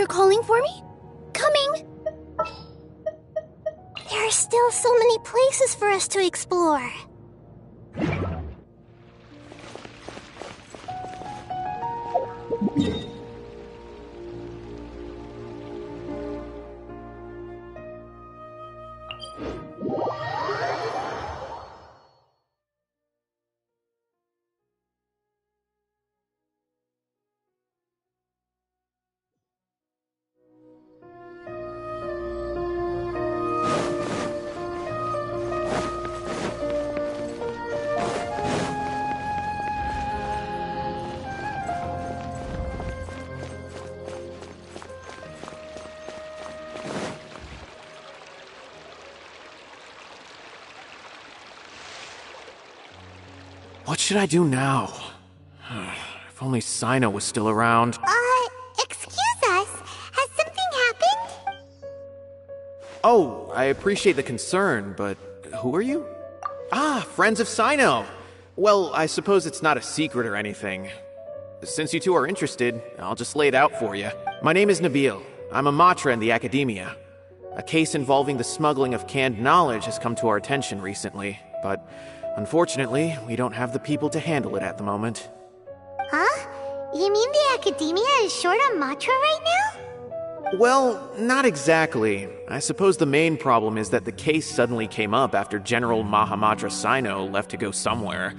You're calling for me? Coming! There are still so many places for us to explore. What should I do now? If only Cyno was still around. Excuse us. Has something happened? Oh, I appreciate the concern, but who are you? Ah, friends of Cyno! Well, I suppose it's not a secret or anything. Since you two are interested, I'll just lay it out for you. My name is Nabil. I'm a matra in the academia. A case involving the smuggling of canned knowledge has come to our attention recently, but unfortunately, we don't have the people to handle it at the moment. Huh? You mean the academia is short on matra right now? Well, not exactly. I suppose the main problem is that the case suddenly came up after General Mahamatra Cyno left to go somewhere.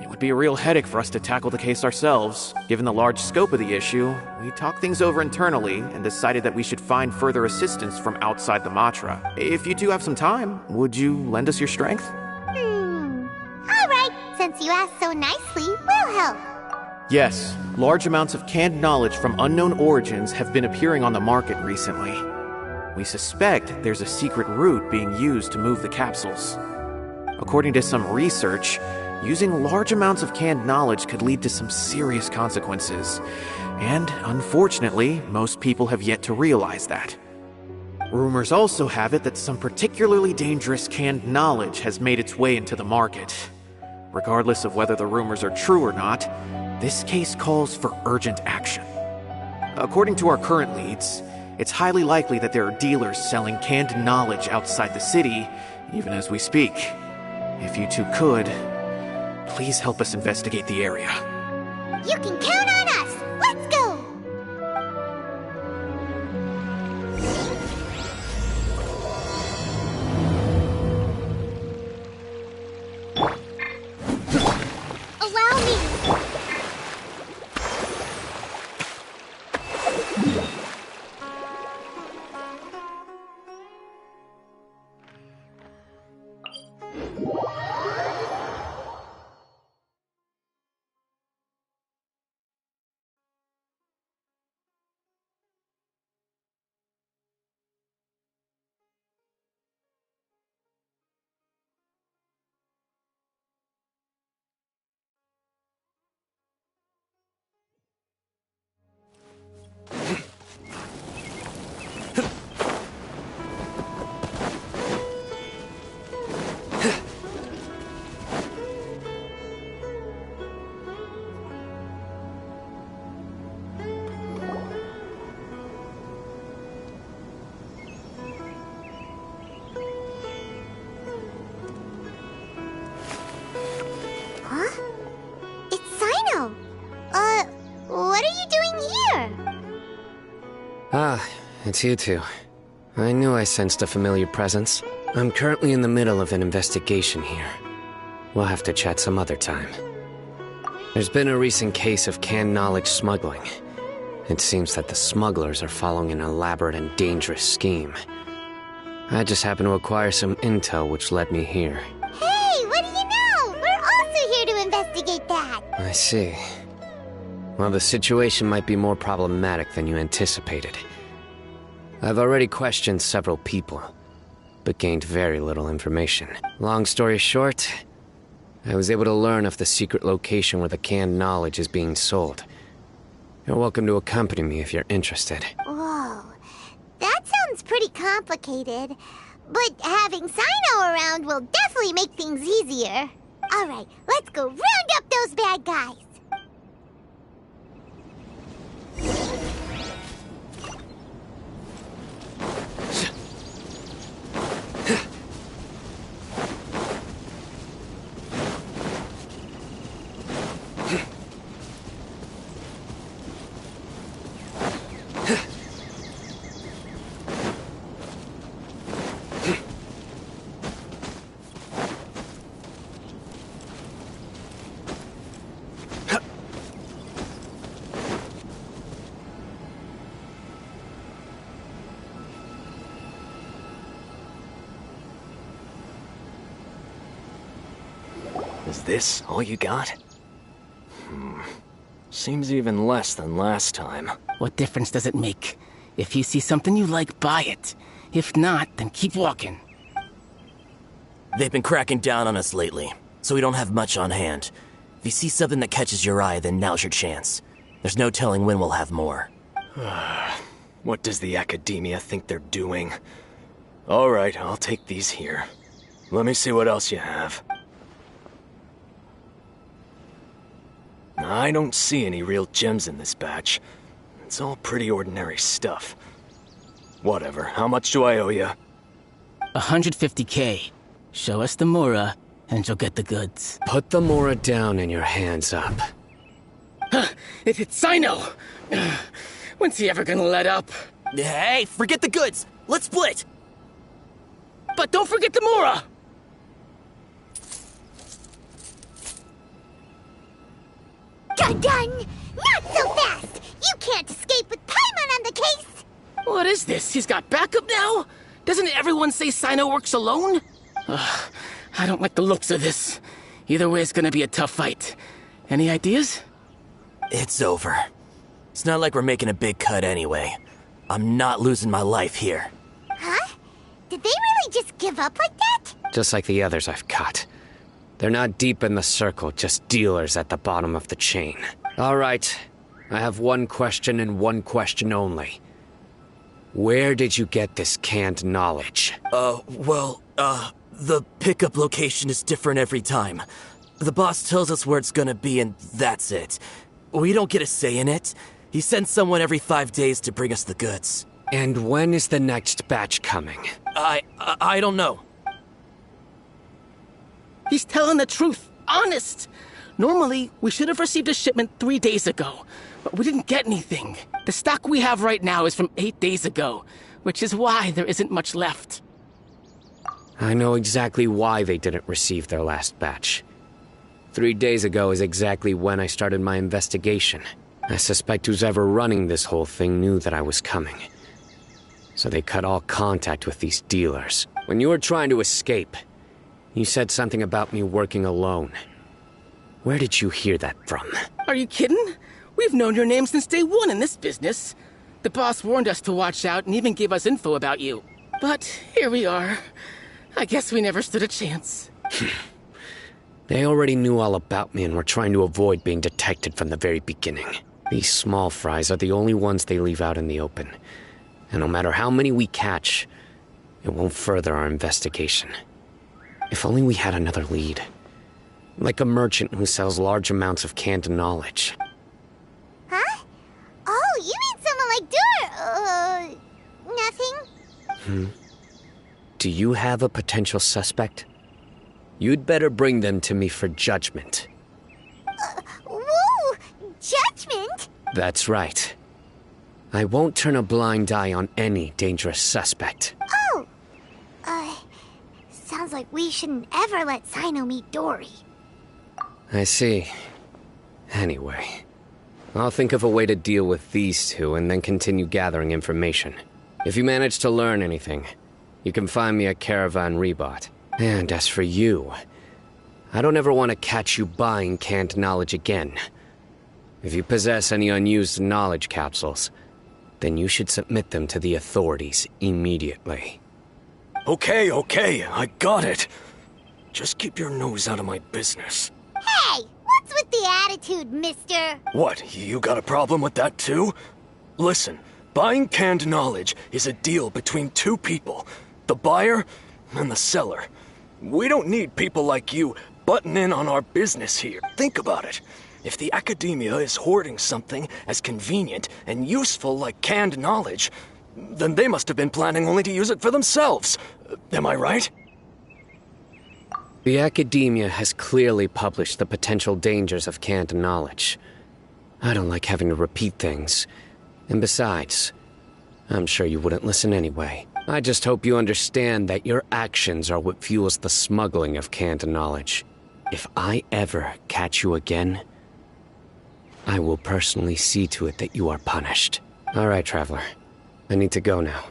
It would be a real headache for us to tackle the case ourselves. Given the large scope of the issue, we talked things over internally and decided that we should find further assistance from outside the Matra. If you two have some time, would you lend us your strength? Alright, since you asked so nicely, we'll help. Yes, large amounts of canned knowledge from unknown origins have been appearing on the market recently. We suspect there's a secret route being used to move the capsules. According to some research, using large amounts of canned knowledge could lead to some serious consequences. And unfortunately, most people have yet to realize that. Rumors also have it that some particularly dangerous canned knowledge has made its way into the market. Regardless of whether the rumors are true or not, this case calls for urgent action. According to our current leads, it's highly likely that there are dealers selling canned knowledge outside the city, even as we speak. If you two could, please help us investigate the area. You can count on us! Let's go! Allow me! What are you doing here? Ah, it's you two. I knew I sensed a familiar presence. I'm currently in the middle of an investigation here. We'll have to chat some other time. There's been a recent case of canned knowledge smuggling. It seems that the smugglers are following an elaborate and dangerous scheme. I just happened to acquire some intel which led me here. Hey, what do you know? We're also here to investigate that. I see. Well, the situation might be more problematic than you anticipated. I've already questioned several people, but gained very little information. Long story short, I was able to learn of the secret location where the canned knowledge is being sold. You're welcome to accompany me if you're interested. Whoa, that sounds pretty complicated. But having Cyno around will definitely make things easier. Alright, let's go round up those bad guys. Is this all you got? Seems even less than last time. What difference does it make? If you see something you like, buy it. If not, then keep walking. They've been cracking down on us lately, so we don't have much on hand. If you see something that catches your eye, then now's your chance. There's no telling when we'll have more. What does the Academia think they're doing? Alright, I'll take these here. Let me see what else you have. I don't see any real gems in this batch. It's all pretty ordinary stuff. Whatever, how much do I owe you? 150K. Show us the Mora, and you'll get the goods. Put the Mora down and your hands up. It's Cyno! When's he ever gonna let up? Hey, forget the goods! Let's split! But don't forget the Mora! Dun! Not so fast! You can't escape with Paimon on the case! What is this? He's got backup now? Doesn't everyone say Cyno works alone? I don't like the looks of this. Either way, it's gonna be a tough fight. Any ideas? It's over. It's not like we're making a big cut anyway. I'm not losing my life here. Huh? Did they really just give up like that? Just like the others I've cut. They're not deep in the circle, just dealers at the bottom of the chain. All right, I have one question and one question only. Where did you get this canned knowledge? The pickup location is different every time. The boss tells us where it's gonna be and that's it. We don't get a say in it. He sends someone every 5 days to bring us the goods. And when is the next batch coming? I don't know. He's telling the truth. Honest. Normally, we should have received a shipment 3 days ago, but we didn't get anything. The stock we have right now is from 8 days ago, which is why there isn't much left. I know exactly why they didn't receive their last batch. 3 days ago is exactly when I started my investigation. I suspect who's ever running this whole thing knew that I was coming. So they cut all contact with these dealers. When you were trying to escape, you said something about me working alone. Where did you hear that from? Are you kidding? We've known your name since day one in this business. The boss warned us to watch out and even gave us info about you. But here we are. I guess we never stood a chance. They already knew all about me and were trying to avoid being detected from the very beginning. These small fries are the only ones they leave out in the open. And no matter how many we catch, it won't further our investigation. If only we had another lead. Like a merchant who sells large amounts of canned knowledge. Huh? Oh, you mean someone like nothing? Do you have a potential suspect? You'd better bring them to me for judgment. Whoa! Judgment? That's right. I won't turn a blind eye on any dangerous suspect. Oh! Sounds like we shouldn't ever let Cyno meet Dory. I see. Anyway, I'll think of a way to deal with these two and then continue gathering information. If you manage to learn anything, you can find me at Caravan Rebot. And as for you, I don't ever want to catch you buying canned knowledge again. If you possess any unused knowledge capsules, then you should submit them to the authorities immediately. Okay, I got it. Just keep your nose out of my business. Hey! What's with the attitude, mister? What, you got a problem with that too? Listen, buying canned knowledge is a deal between two people. The buyer and the seller. We don't need people like you butting in on our business here. Think about it. If the Academia is hoarding something as convenient and useful like canned knowledge, then they must have been planning only to use it for themselves. Am I right? The Academia has clearly published the potential dangers of canned knowledge. I don't like having to repeat things. And besides, I'm sure you wouldn't listen anyway. I just hope you understand that your actions are what fuels the smuggling of canned knowledge. If I ever catch you again, I will personally see to it that you are punished. All right, Traveler. I need to go now.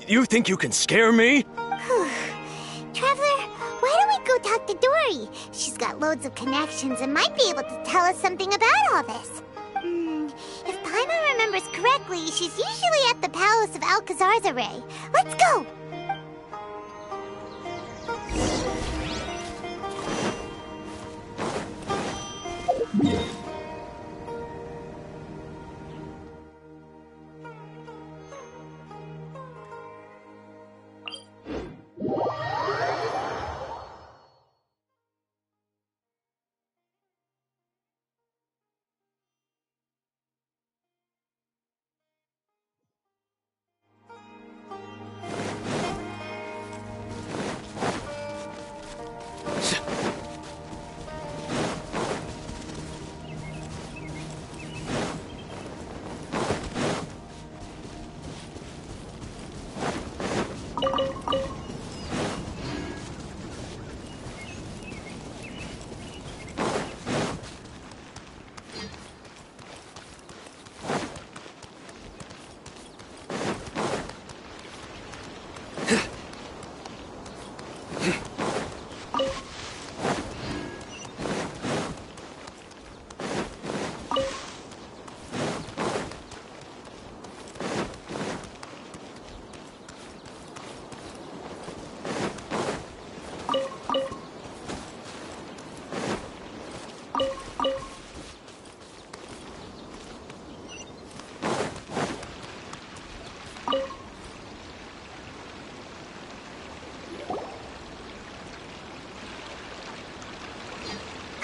You think you can scare me? Traveler, why don't we go talk to Dory? She's got loads of connections and might be able to tell us something about all this. If Paimon remembers correctly, she's usually at the Palace of Alcazar's. Let's go!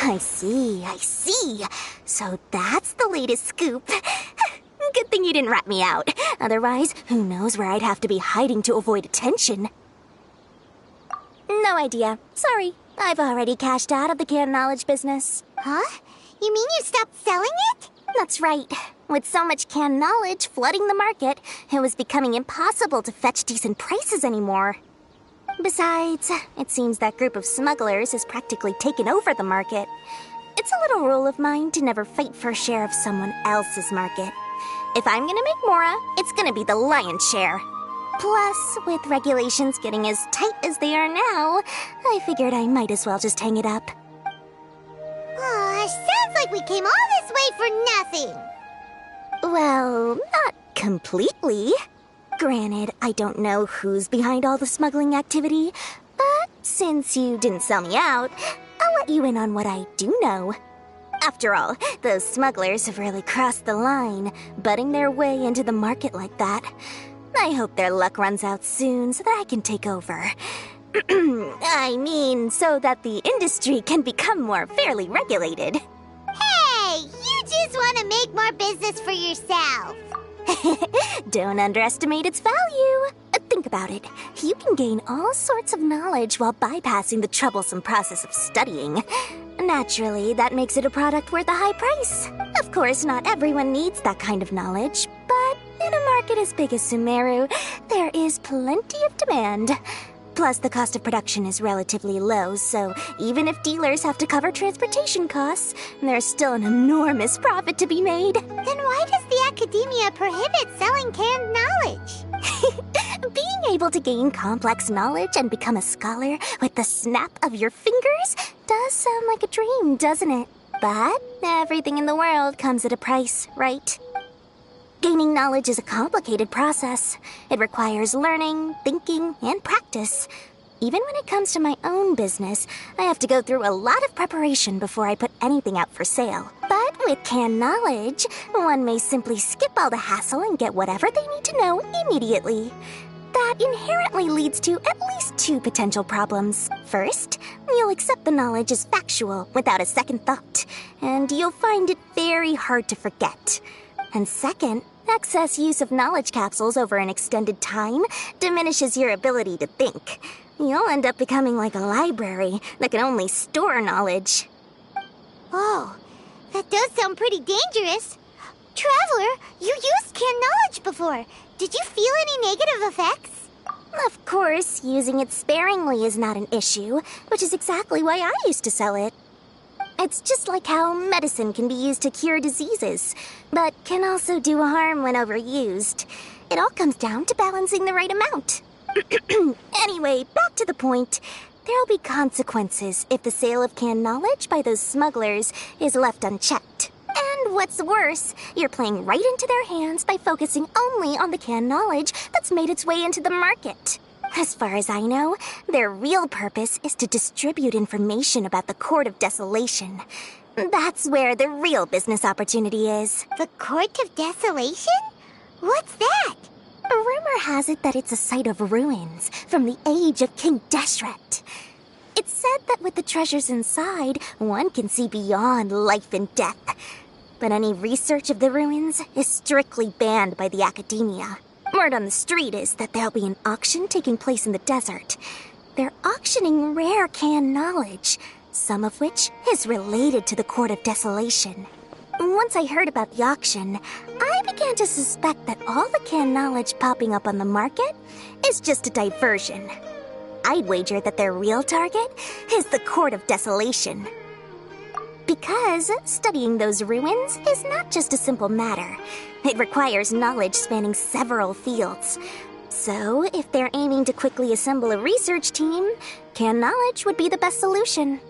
I see. So that's the latest scoop. Good thing you didn't rat me out. Otherwise, who knows where I'd have to be hiding to avoid attention. No idea. Sorry. I've already cashed out of the canned knowledge business. Huh? You mean you stopped selling it? That's right. With so much canned knowledge flooding the market, it was becoming impossible to fetch decent prices anymore. Besides, it seems that group of smugglers has practically taken over the market. It's a little rule of mine to never fight for a share of someone else's market. If I'm gonna make Mora, it's gonna be the lion's share. Plus, with regulations getting as tight as they are now, I figured I might as well just hang it up. Sounds like we came all this way for nothing. Well, not completely. Granted, I don't know who's behind all the smuggling activity, but since you didn't sell me out, I'll let you in on what I do know. After all, those smugglers have really crossed the line, butting their way into the market like that. I hope their luck runs out soon so that I can take over. I mean, so that the industry can become more fairly regulated. Hey, you just want to make more business for yourself. Don't underestimate its value. Think about it. You can gain all sorts of knowledge while bypassing the troublesome process of studying. Naturally, that makes it a product worth a high price. Of course, not everyone needs that kind of knowledge, but in a market as big as Sumeru, there is plenty of demand. Plus, the cost of production is relatively low, so even if dealers have to cover transportation costs, there's still an enormous profit to be made. Then why does the academia prohibit selling canned knowledge? Being able to gain complex knowledge and become a scholar with the snap of your fingers does sound like a dream, doesn't it? But everything in the world comes at a price, right? Gaining knowledge is a complicated process. It requires learning, thinking, and practice. Even when it comes to my own business, I have to go through a lot of preparation before I put anything out for sale. But with canned knowledge, one may simply skip all the hassle and get whatever they need to know immediately. That inherently leads to at least two potential problems. First, you'll accept the knowledge as factual without a second thought, and you'll find it very hard to forget. And second, excess use of knowledge capsules over an extended time diminishes your ability to think. You'll end up becoming like a library that can only store knowledge. Oh, that does sound pretty dangerous. Traveler, you used canned knowledge before. Did you feel any negative effects? Of course, using it sparingly is not an issue, which is exactly why I used to sell it. It's just like how medicine can be used to cure diseases, but can also do harm when overused. It all comes down to balancing the right amount. Anyway, back to the point. There'll be consequences if the sale of canned knowledge by those smugglers is left unchecked. And what's worse, you're playing right into their hands by focusing only on the canned knowledge that's made its way into the market. As far as I know, their real purpose is to distribute information about the Court of Desolation. That's where the real business opportunity is. The Court of Desolation? What's that? A rumor has it that it's a site of ruins from the age of King Deshret. It's said that with the treasures inside, one can see beyond life and death. But any research of the ruins is strictly banned by the academia. Word on the street is that there'll be an auction taking place in the desert. They're auctioning rare canned knowledge, some of which is related to the Court of Desolation. Once I heard about the auction, I began to suspect that all the canned knowledge popping up on the market is just a diversion. I'd wager that their real target is the Court of Desolation. Because studying those ruins is not just a simple matter. It requires knowledge spanning several fields. So, if they're aiming to quickly assemble a research team, canned knowledge would be the best solution.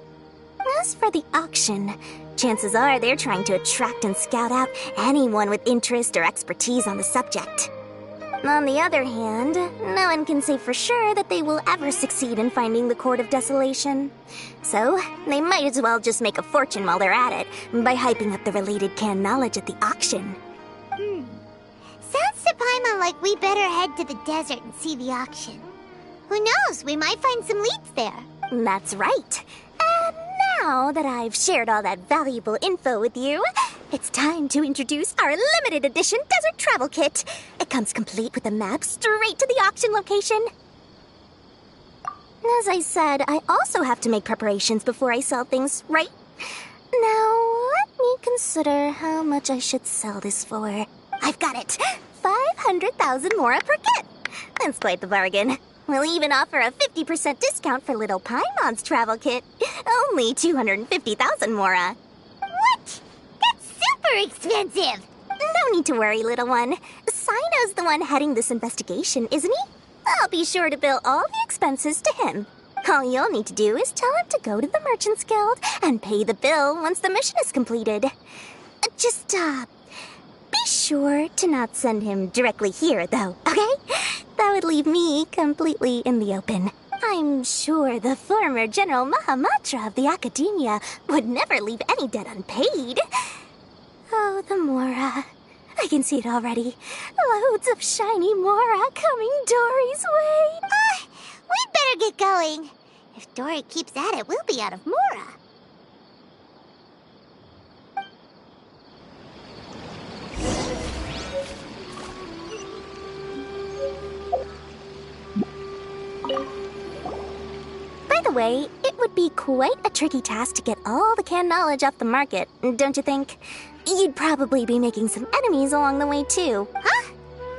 As for the auction, chances are they're trying to attract and scout out anyone with interest or expertise on the subject. On the other hand, no one can say for sure that they will ever succeed in finding the Court of Desolation. So, they might as well just make a fortune while they're at it by hyping up the related canned knowledge at the auction. Sounds to Paimon like we better head to the desert and see the auction. Who knows, we might find some leads there. That's right. And now that I've shared all that valuable info with you, it's time to introduce our limited edition desert travel kit. It comes complete with a map straight to the auction location. As I said, I also have to make preparations before I sell things, right? Now, let me consider how much I should sell this for. I've got it! 500,000 mora per kit! That's quite the bargain. We'll even offer a 50% discount for little Paimon's travel kit. Only 250,000 mora. What? That's super expensive! No need to worry, little one. Cyno's the one heading this investigation, isn't he? I'll be sure to bill all the expenses to him. All you'll need to do is tell him to go to the Merchant's Guild and pay the bill once the mission is completed. Just, be sure to not send him directly here, though, okay? That would leave me completely in the open. I'm sure the former General Mahamatra of the Academia would never leave any debt unpaid. Oh, the Mora. I can see it already. Loads of shiny Mora coming Dory's way. We'd better get going. If Dory keeps at it, we'll be out of Mora. By the way, it would be quite a tricky task to get all the canned knowledge off the market, don't you think? You'd probably be making some enemies along the way, too. Huh?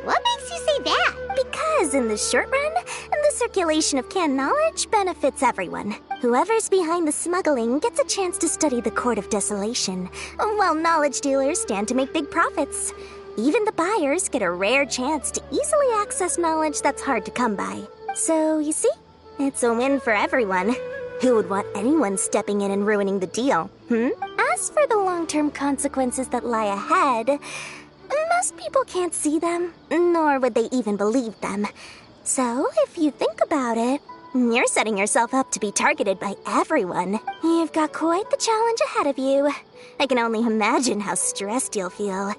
What makes you say that? Because in the short run, the circulation of canned knowledge benefits everyone. Whoever's behind the smuggling gets a chance to study the Court of Desolation, while knowledge dealers stand to make big profits. Even the buyers get a rare chance to easily access knowledge that's hard to come by. So, you see, it's a win for everyone. Who would want anyone stepping in and ruining the deal, As for the long-term consequences that lie ahead, most people can't see them, nor would they even believe them. So, if you think about it, you're setting yourself up to be targeted by everyone. You've got quite the challenge ahead of you. I can only imagine how stressed you'll feel.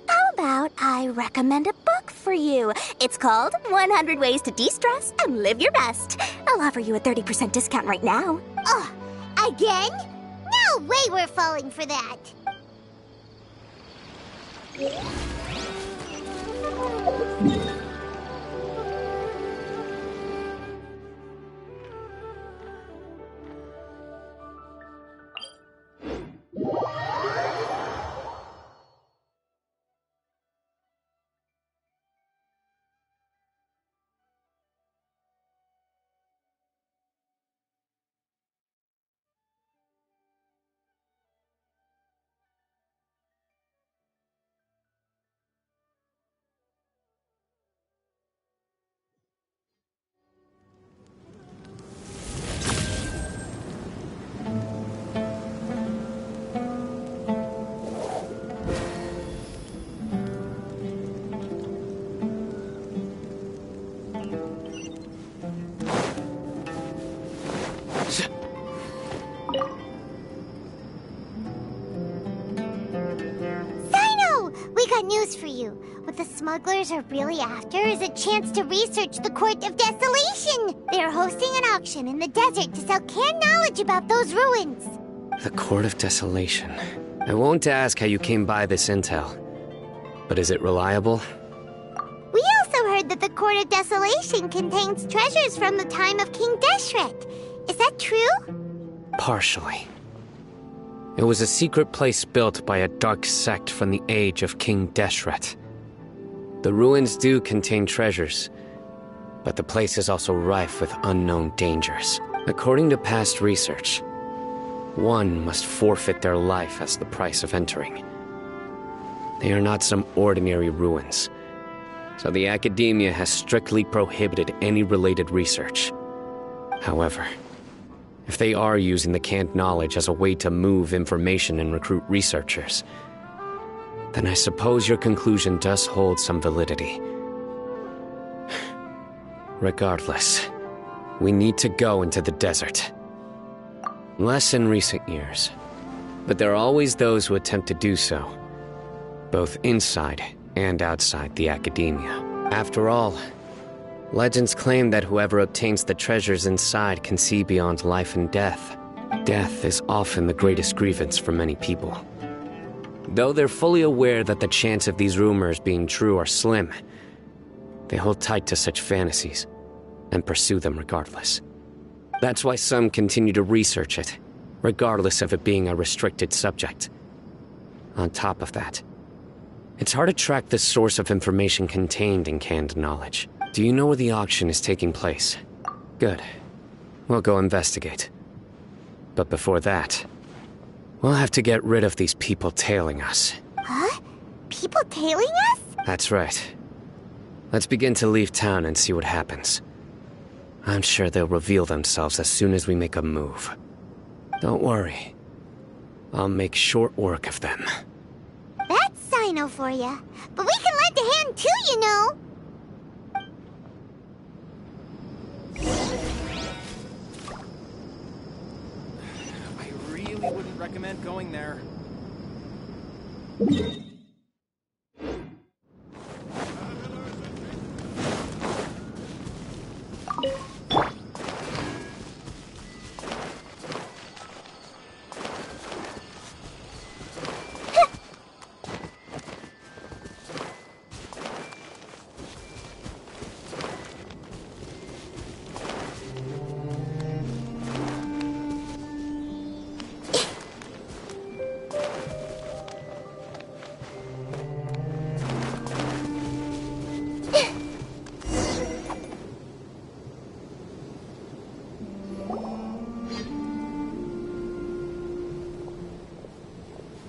How about I recommend a book for you? It's called 100 Ways to De-Stress and Live Your Best. I'll offer you a 30% discount right now. Oh, again? No way we're falling for that. news for you. What the smugglers are really after is a chance to research the Court of Desolation. They are hosting an auction in the desert to sell canned knowledge about those ruins. The Court of Desolation. I won't ask how you came by this intel. But is it reliable? We also heard that the Court of Desolation contains treasures from the time of King Deshret. Is that true? Partially. It was a secret place built by a dark sect from the age of King Deshret. The ruins do contain treasures, but the place is also rife with unknown dangers. According to past research, one must forfeit their life as the price of entering. They are not some ordinary ruins, so the Academia has strictly prohibited any related research. However, if they are using the canned knowledge as a way to move information and recruit researchers, then I suppose your conclusion does hold some validity. Regardless, we need to go into the desert. Less in recent years, but there are always those who attempt to do so, both inside and outside the Academia. After all, legends claim that whoever obtains the treasures inside can see beyond life and death. Death is often the greatest grievance for many people. Though they're fully aware that the chance of these rumors being true are slim, they hold tight to such fantasies and pursue them regardless. That's why some continue to research it, regardless of it being a restricted subject. On top of that, it's hard to track the source of information contained in canned knowledge. Do you know where the auction is taking place? Good. We'll go investigate. But before that, we'll have to get rid of these people tailing us. Huh? People tailing us? That's right. Let's begin to leave town and see what happens. I'm sure they'll reveal themselves as soon as we make a move. Don't worry. I'll make short work of them. That's Cyno for ya. But we can lend a hand too, you know. I really wouldn't recommend going there.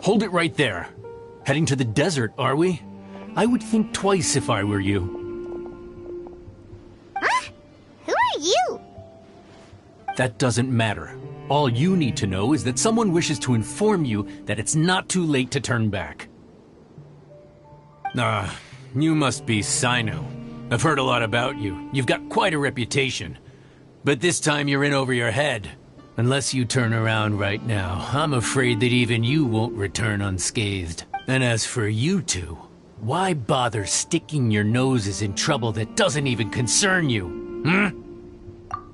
Hold it right there. Heading to the desert, are we? I would think twice if I were you. Huh? Who are you? That doesn't matter. All you need to know is that someone wishes to inform you that it's not too late to turn back. You must be Cyno. I've heard a lot about you. You've got quite a reputation. But this time you're in over your head. Unless you turn around right now, I'm afraid that even you won't return unscathed. And as for you two, why bother sticking your noses in trouble that doesn't even concern you?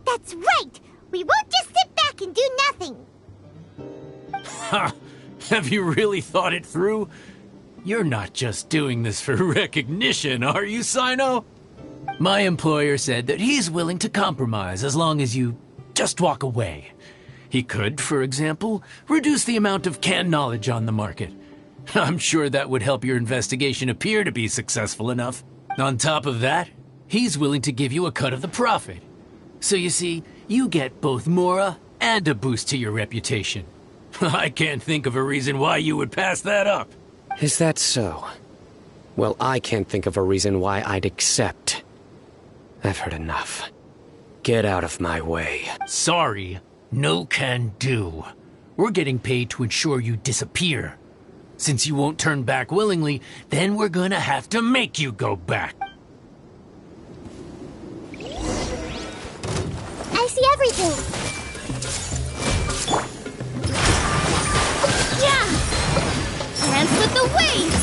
That's right! We won't just sit back and do nothing! Ha! Have you really thought it through? You're not just doing this for recognition, are you, Cyno? My employer said that he's willing to compromise as long as you just walk away. He could, for example, reduce the amount of canned knowledge on the market. I'm sure that would help your investigation appear to be successful enough. On top of that, he's willing to give you a cut of the profit. So you see, you get both Mora and a boost to your reputation. I can't think of a reason why you would pass that up. Is that so? Well, I can't think of a reason why I'd accept. I've heard enough. Get out of my way. Sorry, no can do. We're getting paid to ensure you disappear. Since you won't turn back willingly, then we're gonna have to make you go back. I see everything! Yeah! Dance with the waves!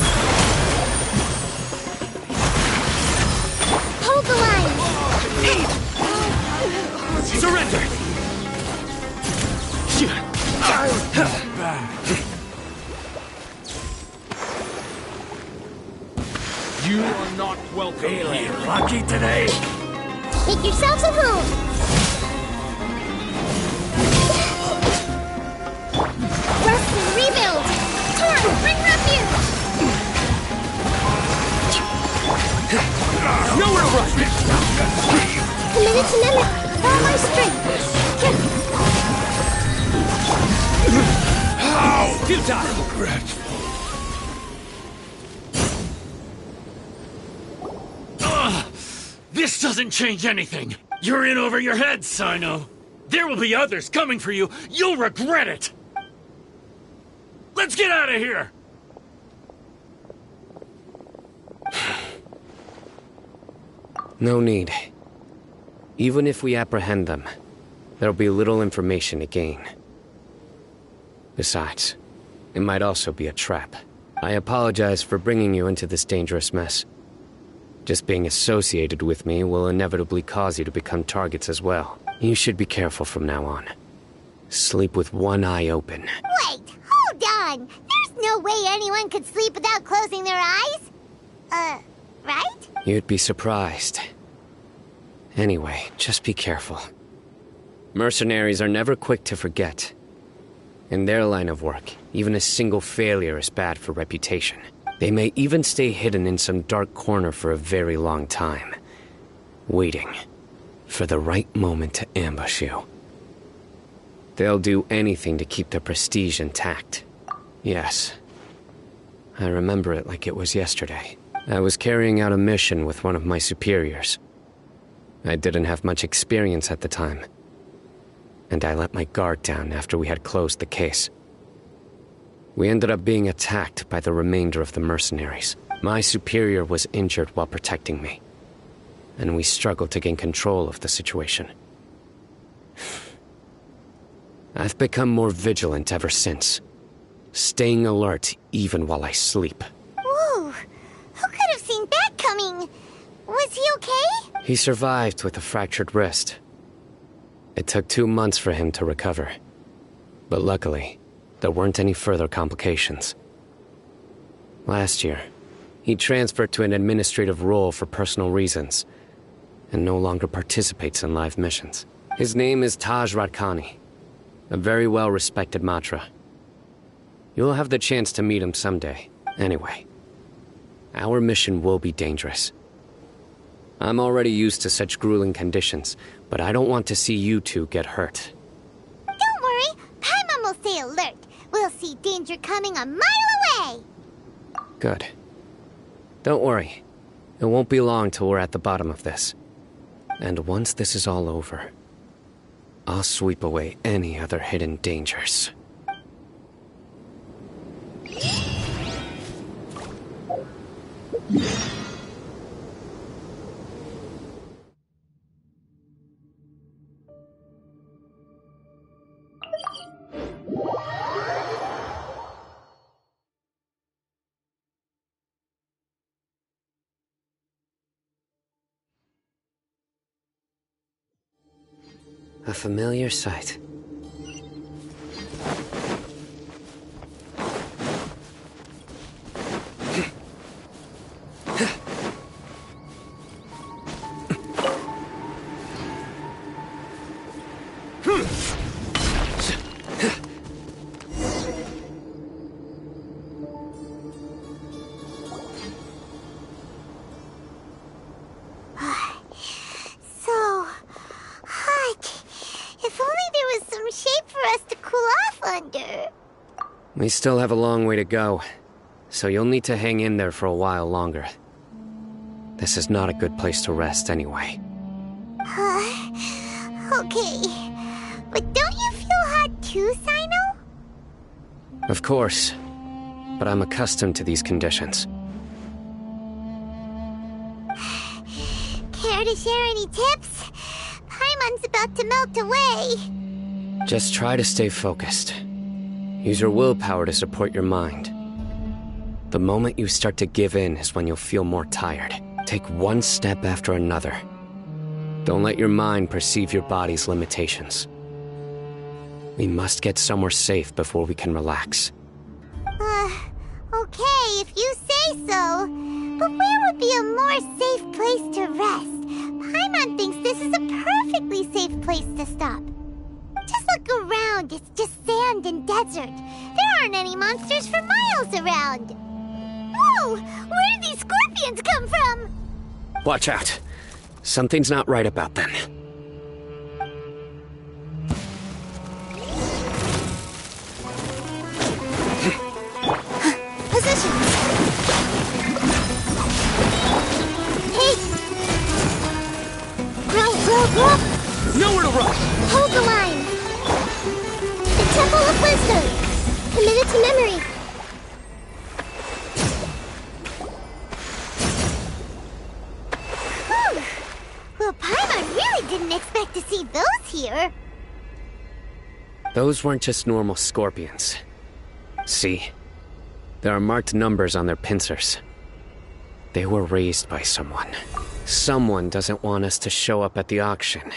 You are not welcome here. Lucky today? Make yourselves at home. Rustling, rebuild. Torn, bring rapier. Nowhere to run! Committed to Nemec. All my strength. Futile! This doesn't change anything. You're in over your head, Cyno. There will be others coming for you. You'll regret it. Let's get out of here. No need. Even if we apprehend them, there'll be little information to gain. Besides, it might also be a trap. I apologize for bringing you into this dangerous mess. Just being associated with me will inevitably cause you to become targets as well. You should be careful from now on. Sleep with one eye open. Wait, hold on. There's no way anyone could sleep without closing their eyes. Right? You'd be surprised. Anyway, just be careful. Mercenaries are never quick to forget. In their line of work, even a single failure is bad for reputation. They may even stay hidden in some dark corner for a very long time, waiting for the right moment to ambush you. They'll do anything to keep their prestige intact. Yes, I remember it like it was yesterday. I was carrying out a mission with one of my superiors. I didn't have much experience at the time, and I let my guard down after we had closed the case. We ended up being attacked by the remainder of the mercenaries. My superior was injured while protecting me, and we struggled to gain control of the situation. I've become more vigilant ever since, staying alert even while I sleep. Whoa, who could have seen that coming? Was he okay? He survived with a fractured wrist. It took 2 months for him to recover, but luckily, there weren't any further complications. Last year, he transferred to an administrative role for personal reasons, and no longer participates in live missions. His name is Taj Radkani, a very well-respected Matra. You'll have the chance to meet him someday. Anyway, our mission will be dangerous. I'm already used to such grueling conditions, but I don't want to see you two get hurt. Don't worry, Paimon will stay alert. We'll see danger coming a mile away! Good. Don't worry. It won't be long till we're at the bottom of this. And once this is all over, I'll sweep away any other hidden dangers. A familiar sight. So hot. If only there was some shape for us to cool off under. We still have a long way to go, so you'll need to hang in there for a while longer. This is not a good place to rest anyway. Okay. But don't you feel hot too, Cyno? Of course, but I'm accustomed to these conditions. Care to share any tips? Paimon's about to melt away. Just try to stay focused. Use your willpower to support your mind. The moment you start to give in is when you'll feel more tired. Take one step after another. Don't let your mind perceive your body's limitations. We must get somewhere safe before we can relax. Okay. if you say so. But where would be a more safe place to rest? Paimon thinks this is a perfectly safe place to stop. Just look around, it's just sand and desert. There aren't any monsters for miles around. Whoa! Where did these scorpions come from? Watch out. Something's not right about them. Position! Hey! Grow! Nowhere to run! Hold the line! The Temple of Wisdom! Committed to memory! Whew. Well, Paimon really didn't expect to see those here. Those weren't just normal scorpions. See? There are marked numbers on their pincers. They were raised by someone. Someone doesn't want us to show up at the auction.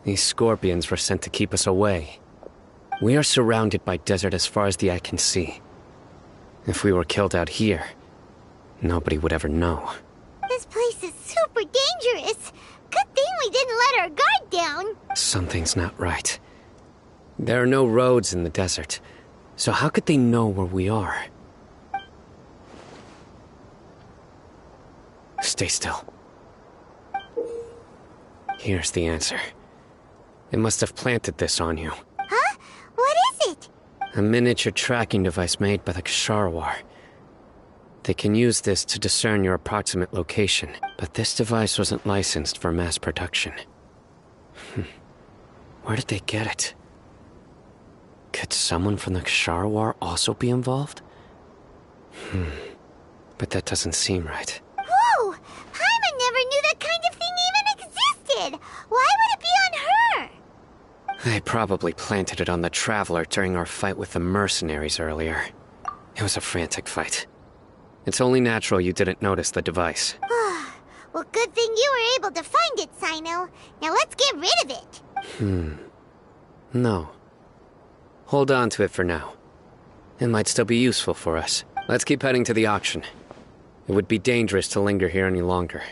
These scorpions were sent to keep us away. We are surrounded by desert as far as the eye can see. If we were killed out here, nobody would ever know. This place is super dangerous. Good thing we didn't let our guard down. Something's not right. There are no roads in the desert, so how could they know where we are? Stay still. Here's the answer. They must have planted this on you. Huh? What is it? A miniature tracking device made by the Ksharawar. They can use this to discern your approximate location, but this device wasn't licensed for mass production. Where did they get it? Could someone from the Ksharawar also be involved? But that doesn't seem right. Whoa! Paimon never knew that kind of thing even existed! Why would it be on her? They probably planted it on the Traveler during our fight with the mercenaries earlier. It was a frantic fight. It's only natural you didn't notice the device. Well, good thing you were able to find it, Cyno. Now let's get rid of it. No. Hold on to it for now. It might still be useful for us. Let's keep heading to the auction. It would be dangerous to linger here any longer.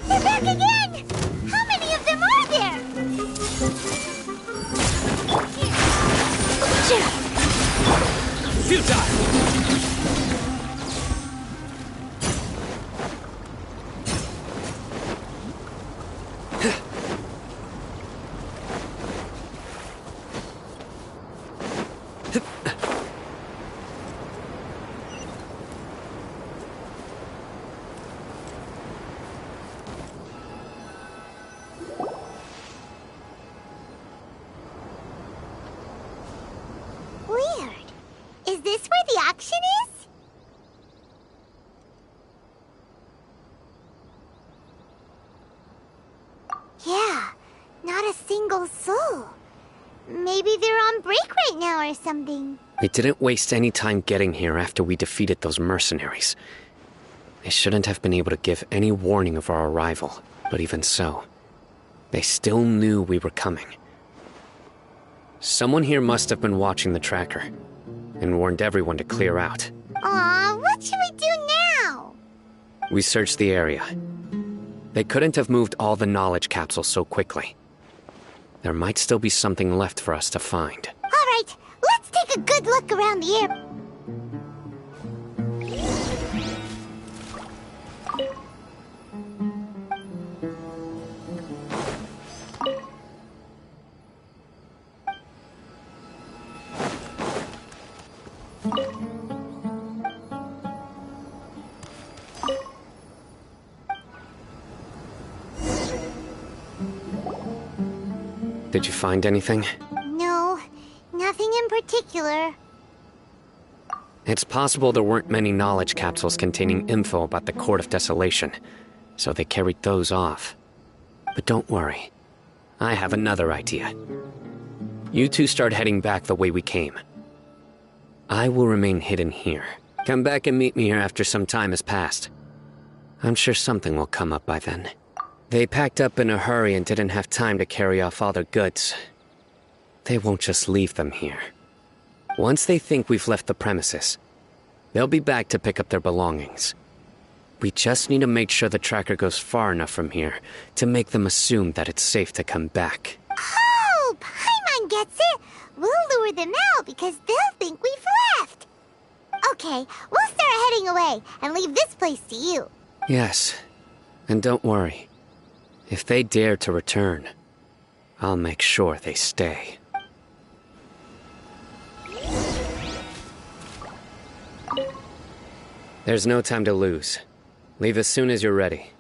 They're back again! How many of them are there? Futile! Weird. Is this where the auction is? Yeah, not a single soul. Maybe they're on break right now or something. We didn't waste any time getting here after we defeated those mercenaries. They shouldn't have been able to give any warning of our arrival, but even so, they still knew we were coming. Someone here must have been watching the tracker, and warned everyone to clear out. Aw, what should we do now? We searched the area. They couldn't have moved all the knowledge capsules so quickly. There might still be something left for us to find. All right, let's take a good look around the area. Did you find anything? No, nothing in particular. It's possible there weren't many knowledge capsules containing info about the Court of Desolation, so they carried those off. But don't worry. I have another idea. You two start heading back the way we came. I will remain hidden here. Come back and meet me here after some time has passed. I'm sure something will come up by then. They packed up in a hurry and didn't have time to carry off all their goods. They won't just leave them here. Once they think we've left the premises, they'll be back to pick up their belongings. We just need to make sure the tracker goes far enough from here to make them assume that it's safe to come back. Oh, Paimon gets it! We'll lure them out because they'll think we've left! Okay, we'll start heading away and leave this place to you. Yes, and don't worry. If they dare to return, I'll make sure they stay. There's no time to lose. Leave as soon as you're ready.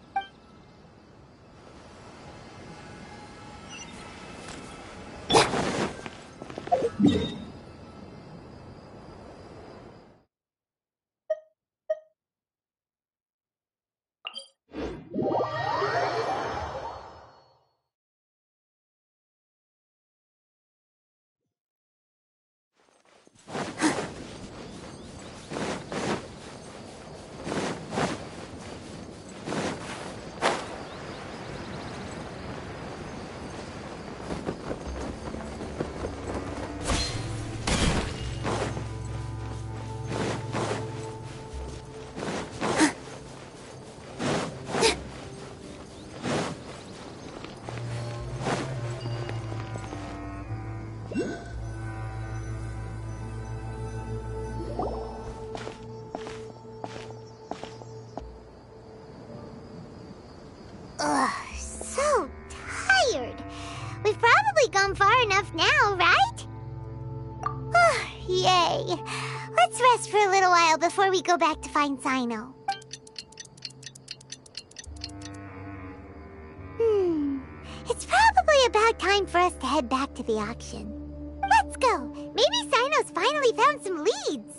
Ugh, so tired. We've probably gone far enough now, right? Yay. Let's rest for a little while before we go back to find Cyno. It's probably about time for us to head back to the auction. Let's go. Maybe Cyno's finally found some leads.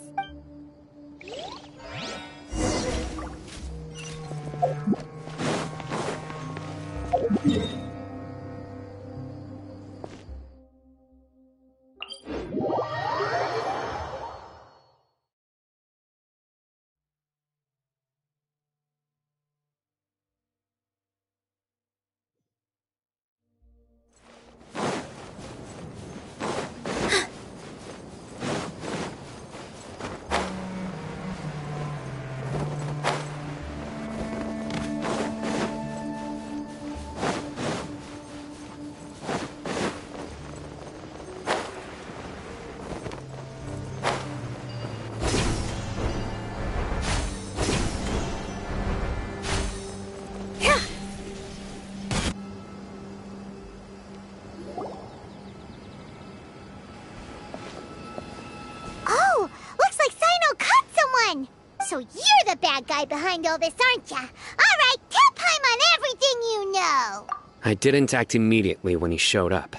So you're the bad guy behind all this, aren't ya? All right, tell Paimon everything you know. I didn't act immediately when he showed up.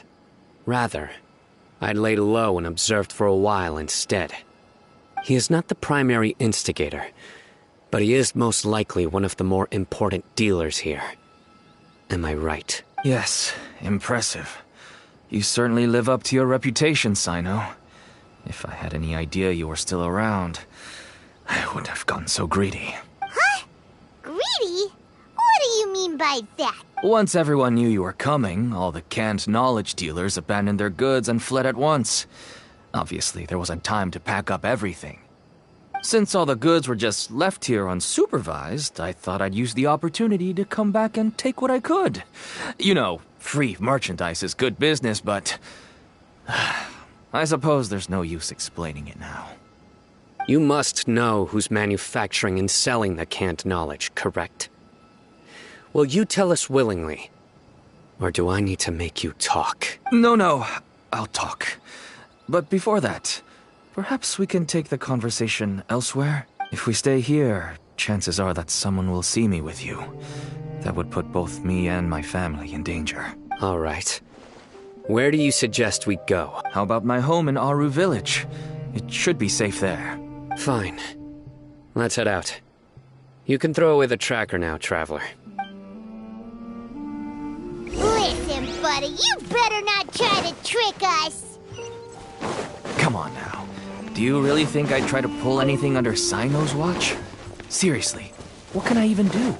Rather, I laid low and observed for a while instead. He is not the primary instigator, but he is most likely one of the more important dealers here. Am I right? Yes, impressive. You certainly live up to your reputation, Cyno. If I had any idea you were still around, I wouldn't have gotten so greedy. Huh? Greedy? What do you mean by that? Once everyone knew you were coming, all the canned knowledge dealers abandoned their goods and fled at once. Obviously, there wasn't time to pack up everything. Since all the goods were just left here unsupervised, I thought I'd use the opportunity to come back and take what I could. You know, free merchandise is good business, but I suppose there's no use explaining it now. You must know who's manufacturing and selling the canned knowledge, correct? Will you tell us willingly? Or do I need to make you talk? No, I'll talk. But before that, perhaps we can take the conversation elsewhere? If we stay here, chances are that someone will see me with you. That would put both me and my family in danger. All right. Where do you suggest we go? How about my home in Aru Village? It should be safe there. Fine. Let's head out. You can throw away the tracker now, traveler. Listen, buddy, you better not try to trick us. Come on now. Do you really think I'd try to pull anything under Cyno's watch? Seriously, what can I even do?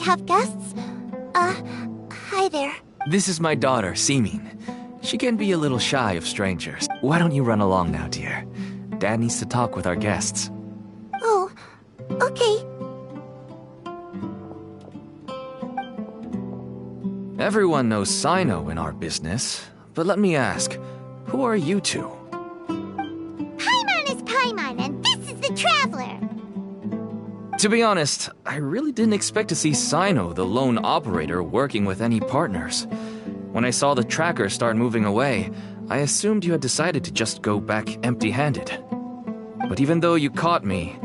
have guests? Hi there. This is my daughter, Simin. She can be a little shy of strangers. Why don't you run along now, dear? Dad needs to talk with our guests. Oh, okay. Everyone knows Cyno in our business, but let me ask, who are you two? Paimon is Paimon, and this is the Traveler. To be honest, I really didn't expect to see Cyno, the lone operator, working with any partners. When I saw the tracker start moving away, I assumed you had decided to just go back empty-handed. But even though you caught me,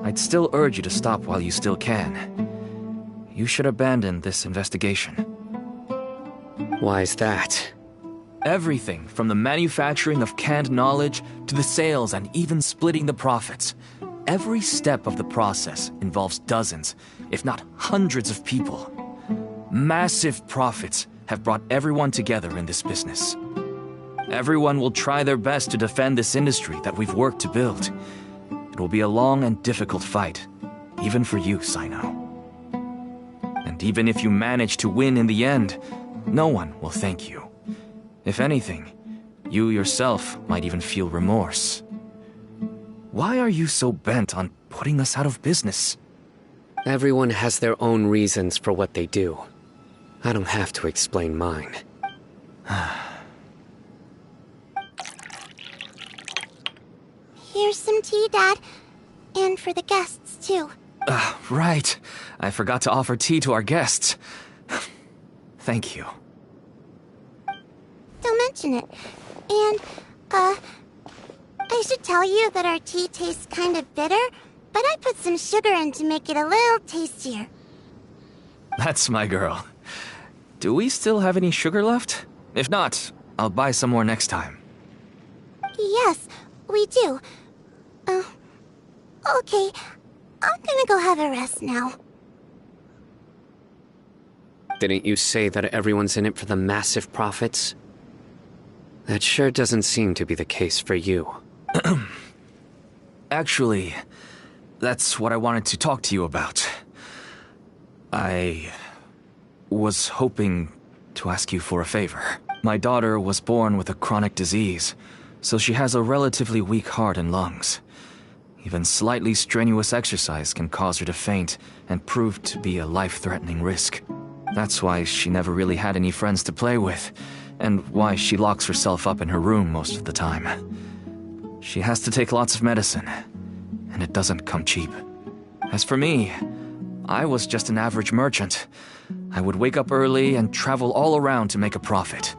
I'd still urge you to stop while you still can. You should abandon this investigation. Why is that? Everything from the manufacturing of canned knowledge to the sales and even splitting the profits. Every step of the process involves dozens, if not hundreds of people. Massive profits have brought everyone together in this business. Everyone will try their best to defend this industry that we've worked to build. It will be a long and difficult fight, even for you, Cyno. And even if you manage to win in the end, no one will thank you. If anything, you yourself might even feel remorse. Why are you so bent on putting us out of business? Everyone has their own reasons for what they do. I don't have to explain mine. Here's some tea, Dad. And for the guests, too. Right. I forgot to offer tea to our guests. Thank you. Don't mention it. And, I should tell you that our tea tastes kind of bitter, but I put some sugar in to make it a little tastier. That's my girl. Do we still have any sugar left? If not, I'll buy some more next time. Yes, we do. Okay. I'm gonna go have a rest now. Didn't you say that everyone's in it for the massive profits? That sure doesn't seem to be the case for you. Actually, that's what I wanted to talk to you about. I was hoping to ask you for a favor. My daughter was born with a chronic disease, so she has a relatively weak heart and lungs. Even slightly strenuous exercise can cause her to faint and prove to be a life-threatening risk. That's why she never really had any friends to play with, and why she locks herself up in her room most of the time. She has to take lots of medicine, and it doesn't come cheap. As for me, I was just an average merchant. I would wake up early and travel all around to make a profit.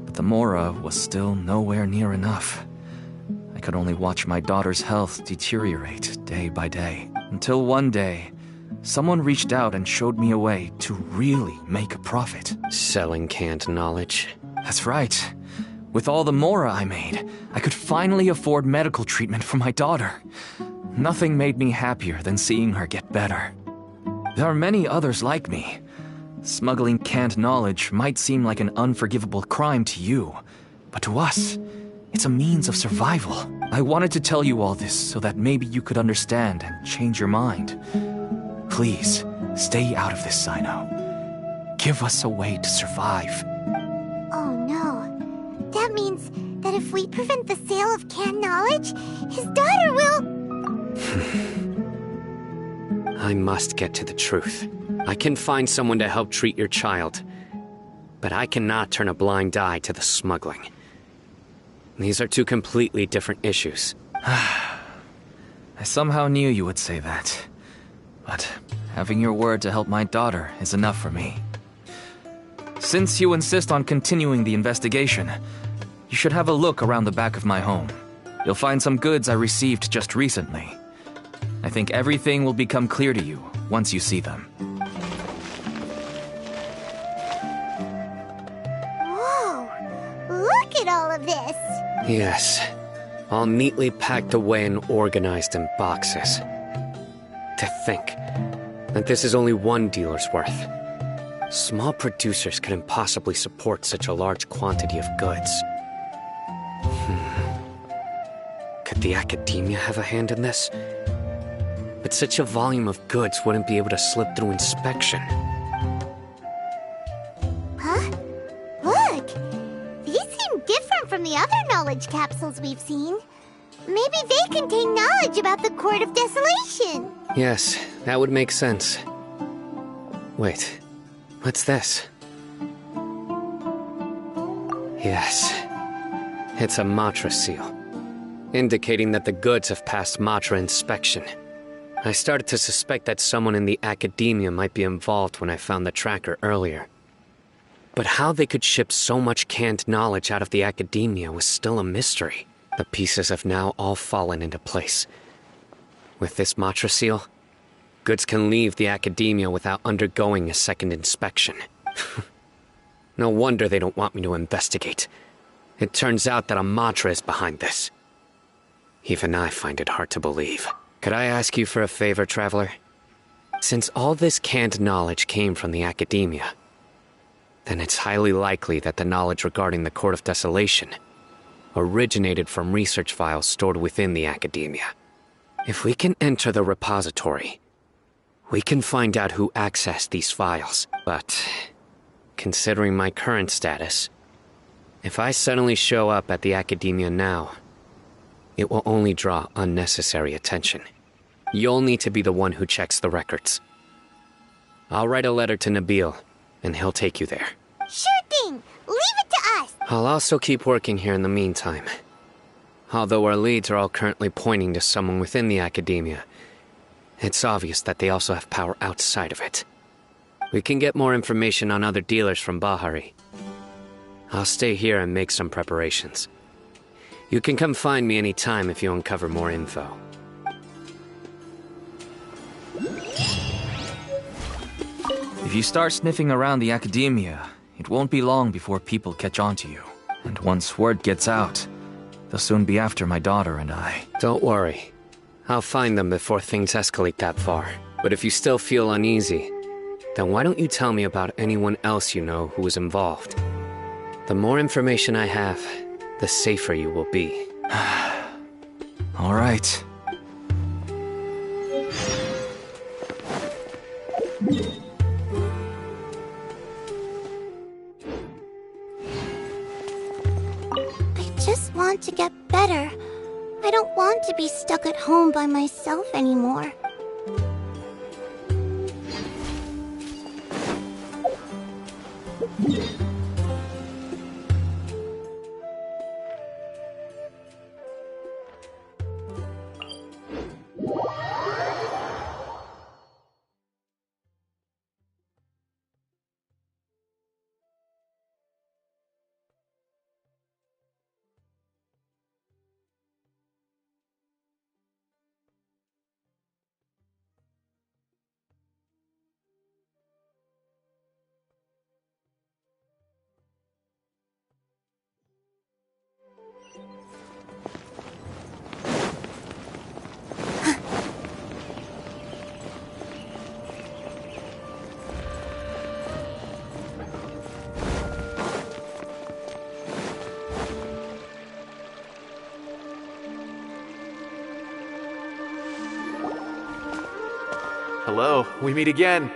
But the Mora was still nowhere near enough. I could only watch my daughter's health deteriorate day by day. Until one day, someone reached out and showed me a way to really make a profit. Selling canned knowledge? That's right. With all the Mora I made, I could finally afford medical treatment for my daughter. Nothing made me happier than seeing her get better. There are many others like me. Smuggling canned knowledge might seem like an unforgivable crime to you, but to us, it's a means of survival. I wanted to tell you all this so that maybe you could understand and change your mind. Please, stay out of this, Cyno. Give us a way to survive. Oh no. That means that if we prevent the sale of canned knowledge, his daughter will... I must get to the truth. I can find someone to help treat your child, but I cannot turn a blind eye to the smuggling. These are two completely different issues. I somehow knew you would say that. But having your word to help my daughter is enough for me. Since you insist on continuing the investigation, you should have a look around the back of my home. You'll find some goods I received just recently. I think everything will become clear to you once you see them. Whoa! Look at all of this! Yes, all neatly packed away and organized in boxes. To think that this is only one dealer's worth. Small producers couldn't possibly support such a large quantity of goods. Could the academia have a hand in this? But such a volume of goods wouldn't be able to slip through inspection. Huh? Look! These seem different from the other knowledge capsules we've seen. Maybe they contain knowledge about the Court of Desolation. Yes, that would make sense. Wait, what's this? Yes, it's a Matra seal, indicating that the goods have passed Matra inspection. I started to suspect that someone in the academia might be involved when I found the tracker earlier. But how they could ship so much canned knowledge out of the academia was still a mystery. The pieces have now all fallen into place. With this Matra seal, goods can leave the academia without undergoing a second inspection. No wonder they don't want me to investigate. It turns out that a Matra is behind this. Even I find it hard to believe. Could I ask you for a favor, Traveler? Since all this canned knowledge came from the academia, then it's highly likely that the knowledge regarding the Court of Desolation originated from research files stored within the academia. If we can enter the repository, we can find out who accessed these files. But considering my current status, if I suddenly show up at the academia now, it will only draw unnecessary attention. You'll need to be the one who checks the records. I'll write a letter to Nabil, and he'll take you there. Sure thing! Leave it to us! I'll also keep working here in the meantime. Although our leads are all currently pointing to someone within the academia, it's obvious that they also have power outside of it. We can get more information on other dealers from Bahari. I'll stay here and make some preparations. You can come find me anytime if you uncover more info. If you start sniffing around the academia, it won't be long before people catch on to you. And once word gets out, they'll soon be after my daughter and I. Don't worry. I'll find them before things escalate that far. But if you still feel uneasy, then why don't you tell me about anyone else you know who was involved? The more information I have, the safer you will be. All right. I just want to get better. I don't want to be stuck at home by myself anymore. Hello, we meet again.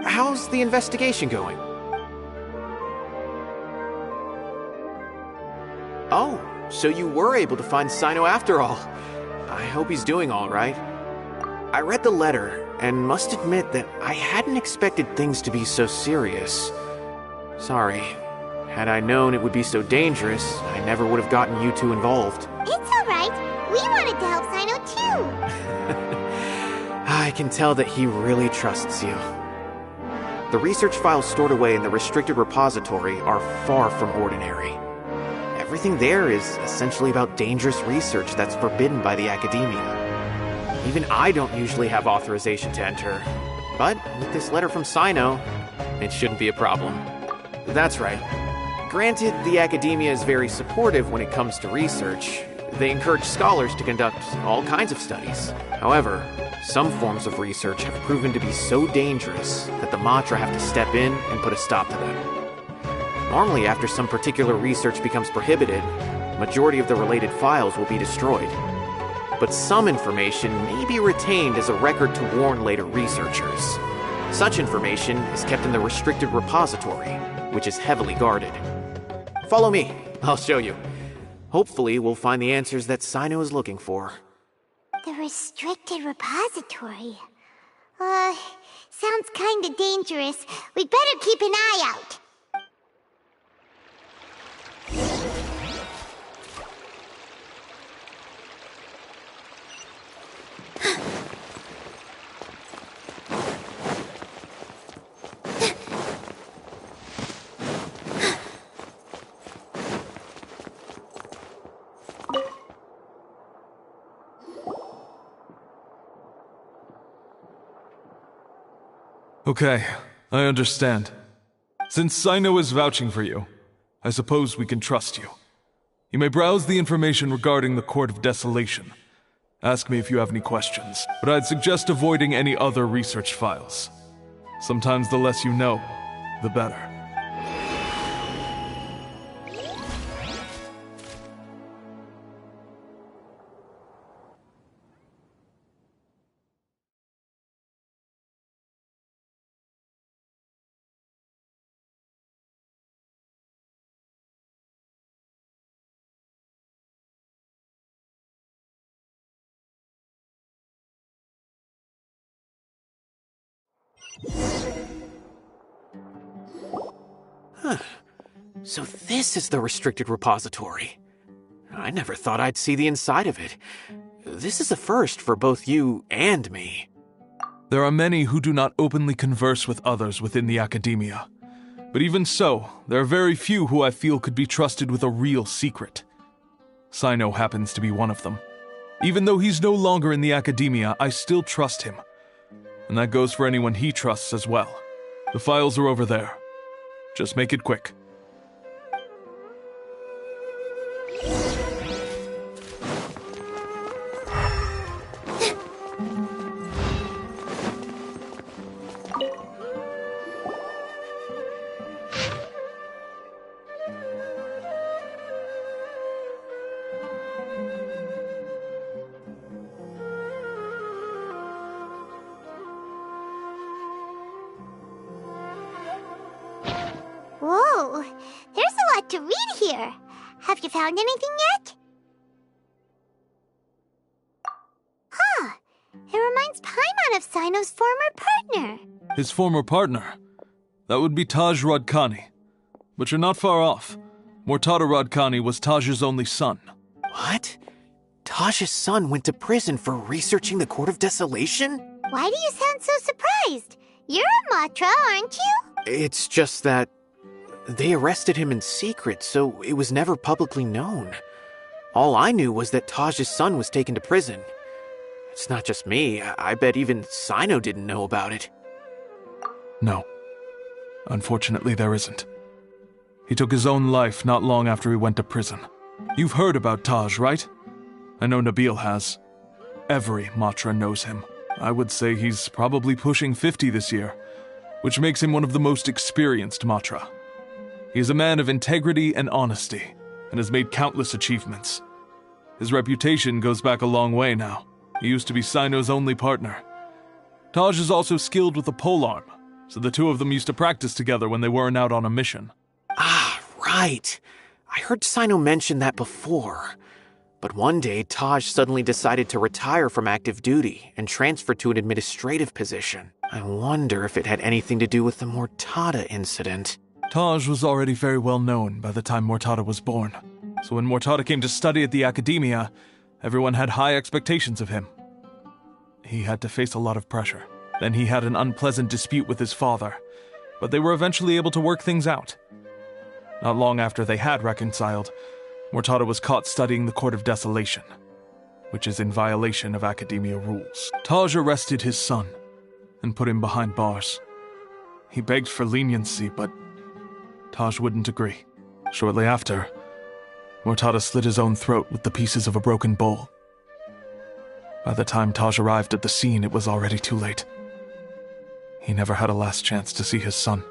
How's the investigation going? Oh, so you were able to find Cyno after all. I hope he's doing all right. I read the letter and must admit that I hadn't expected things to be so serious. Sorry. Had I known it would be so dangerous, I never would have gotten you two involved. It's alright. We wanted to help Cyno too. I can tell that he really trusts you. The research files stored away in the restricted repository are far from ordinary. Everything there is essentially about dangerous research that's forbidden by the academia. Even I don't usually have authorization to enter. But with this letter from Cyno, it shouldn't be a problem. That's right. Granted, the academia is very supportive when it comes to research. They encourage scholars to conduct all kinds of studies. However, some forms of research have proven to be so dangerous that the Matra have to step in and put a stop to them. Normally, after some particular research becomes prohibited, majority of the related files will be destroyed. But some information may be retained as a record to warn later researchers. Such information is kept in the restricted repository, which is heavily guarded. Follow me, I'll show you. Hopefully, we'll find the answers that Cyno is looking for. The restricted repository. Sounds kinda dangerous. We'd better keep an eye out. Okay, I understand. Since Cyno is vouching for you, I suppose we can trust you. You may browse the information regarding the Court of Desolation. Ask me if you have any questions, but I'd suggest avoiding any other research files. Sometimes the less you know, the better. So this is the restricted repository. I never thought I'd see the inside of it. This is a first for both you and me. There are many who do not openly converse with others within the academia. But even so, there are very few who I feel could be trusted with a real secret. Cyno happens to be one of them. Even though he's no longer in the academia, I still trust him. And that goes for anyone he trusts as well. The files are over there. Just make it quick. Whoa, there's a lot to read here. Have you found anything yet? Huh, it reminds Paimon of Cyno's former partner. His former partner? That would be Taj Radkani. But you're not far off. Mortada Radkani was Taj's only son. What? Taj's son went to prison for researching the Court of Desolation? Why do you sound so surprised? You're a Matra, aren't you? It's just that they arrested him in secret, so it was never publicly known. All I knew was that Taj's son was taken to prison. It's not just me. I bet even Cyno didn't know about it. No. Unfortunately, there isn't. He took his own life not long after he went to prison. You've heard about Taj, right? I know Nabil has. Every Matra knows him. I would say he's probably pushing 50 this year, which makes him one of the most experienced Matra. He is a man of integrity and honesty, and has made countless achievements. His reputation goes back a long way now. He used to be Cyno's only partner. Taj is also skilled with the polearm, so the two of them used to practice together when they weren't out on a mission. Ah, right. I heard Cyno mention that before. But one day, Taj suddenly decided to retire from active duty and transfer to an administrative position. I wonder if it had anything to do with the Mortada incident. Taj was already very well known by the time Mortada was born. So when Mortada came to study at the academia, everyone had high expectations of him. He had to face a lot of pressure. Then he had an unpleasant dispute with his father, but they were eventually able to work things out. Not long after they had reconciled, Mortada was caught studying the Court of Desolation, which is in violation of academia rules. Taj arrested his son and put him behind bars. He begged for leniency, but Taj wouldn't agree. Shortly after, Mortada slit his own throat with the pieces of a broken bowl. By the time Taj arrived at the scene, it was already too late. He never had a last chance to see his son.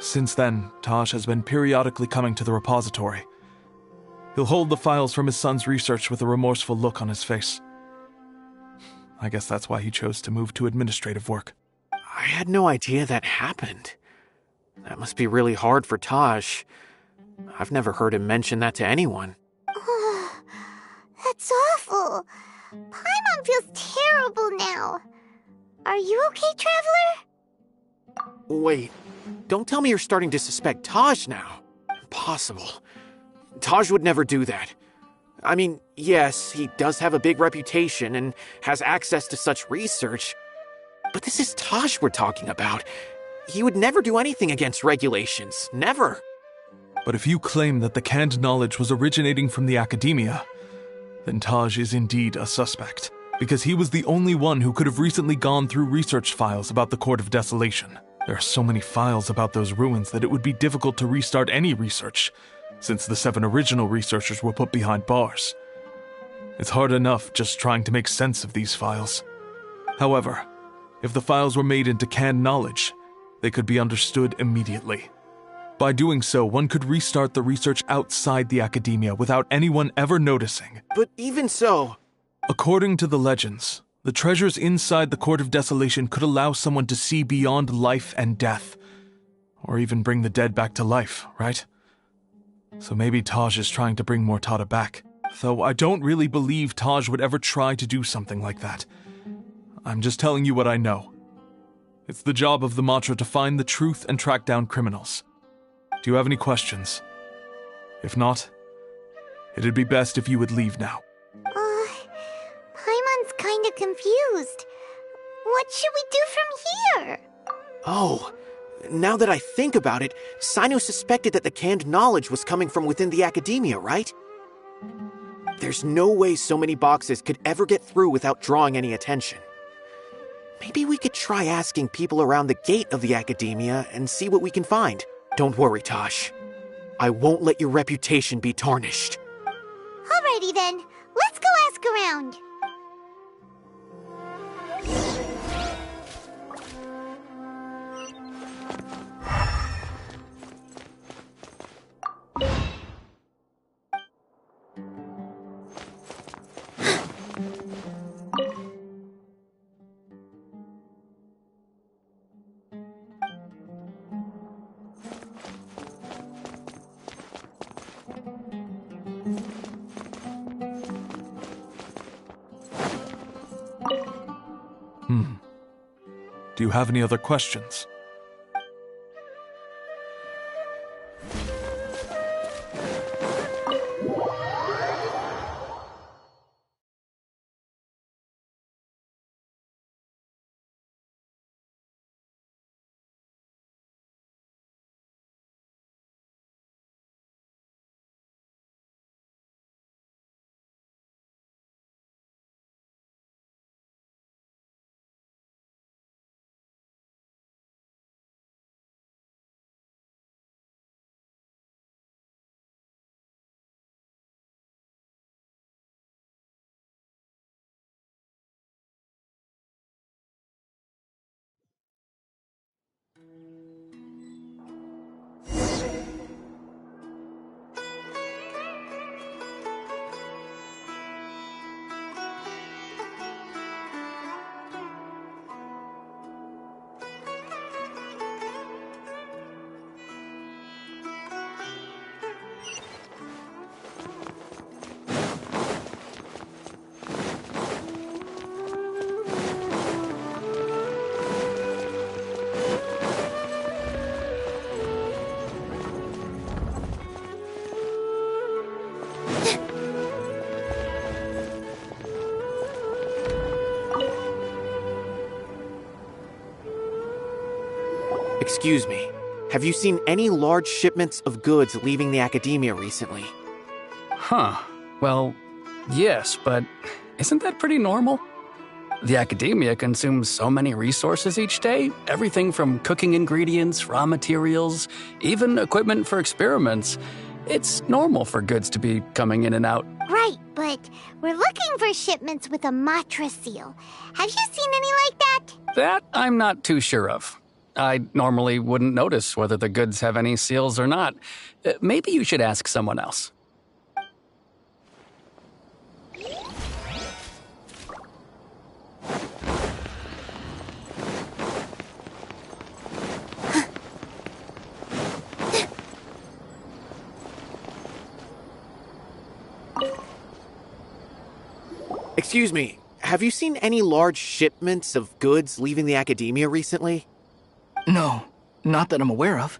Since then, Taj has been periodically coming to the repository. He'll hold the files from his son's research with a remorseful look on his face. I guess that's why he chose to move to administrative work. I had no idea that happened. That must be really hard for Taj. I've never heard him mention that to anyone. That's awful. Paimon feels terrible now. Are you okay, Traveler? Wait, don't tell me you're starting to suspect Taj now. Impossible. Taj would never do that. I mean, yes, he does have a big reputation and has access to such research, but this is Taj we're talking about. He would never do anything against regulations. Never. But if you claim that the canned knowledge was originating from the academia, then Taj is indeed a suspect, because he was the only one who could have recently gone through research files about the Court of Desolation. There are so many files about those ruins that it would be difficult to restart any research, since the 7 original researchers were put behind bars. It's hard enough just trying to make sense of these files. However, if the files were made into canned knowledge, they could be understood immediately. By doing so, one could restart the research outside the academia without anyone ever noticing. But even so... According to the legends, the treasures inside the Court of Desolation could allow someone to see beyond life and death, or even bring the dead back to life, right? So maybe Taj is trying to bring Mortada back, though I don't really believe Taj would ever try to do something like that. I'm just telling you what I know. It's the job of the Matra to find the truth and track down criminals. Do you have any questions? If not, it'd be best if you would leave now. Paimon's kinda confused. What should we do from here? Oh, now that I think about it, Cyno suspected that the canned knowledge was coming from within the academia, right? There's no way so many boxes could ever get through without drawing any attention. Maybe we could try asking people around the gate of the academia and see what we can find. Don't worry, Taj. I won't let your reputation be tarnished. Alrighty then, let's go ask around. Do you have any other questions? Excuse me, have you seen any large shipments of goods leaving the academia recently? Huh. Well, yes, but isn't that pretty normal? The academia consumes so many resources each day, everything from cooking ingredients, raw materials, even equipment for experiments. It's normal for goods to be coming in and out. Right, but we're looking for shipments with a Matra seal. Have you seen any like that? That I'm not too sure of. I normally wouldn't notice whether the goods have any seals or not. Maybe you should ask someone else. Excuse me, have you seen any large shipments of goods leaving the academia recently? No, not that I'm aware of.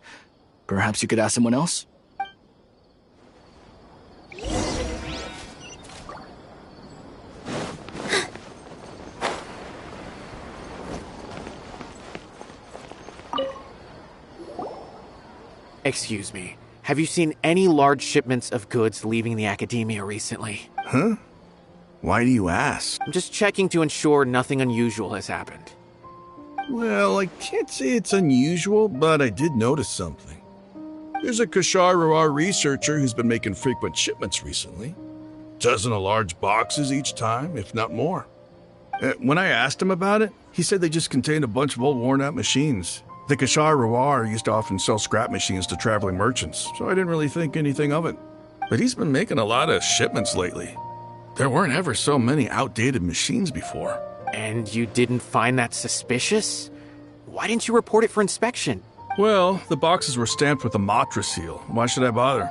Perhaps you could ask someone else? Excuse me, have you seen any large shipments of goods leaving the academia recently? Huh? Why do you ask? I'm just checking to ensure nothing unusual has happened. Well, I can't say it's unusual, but I did notice something. There's a Kashar researcher who's been making frequent shipments recently. Dozen of large boxes each time, if not more. When I asked him about it, he said they just contained a bunch of old worn-out machines. The Kashar used to often sell scrap machines to traveling merchants, so I didn't really think anything of it. But he's been making a lot of shipments lately. There weren't ever so many outdated machines before. And you didn't find that suspicious? Why didn't you report it for inspection? Well, the boxes were stamped with a Matra seal. Why should I bother?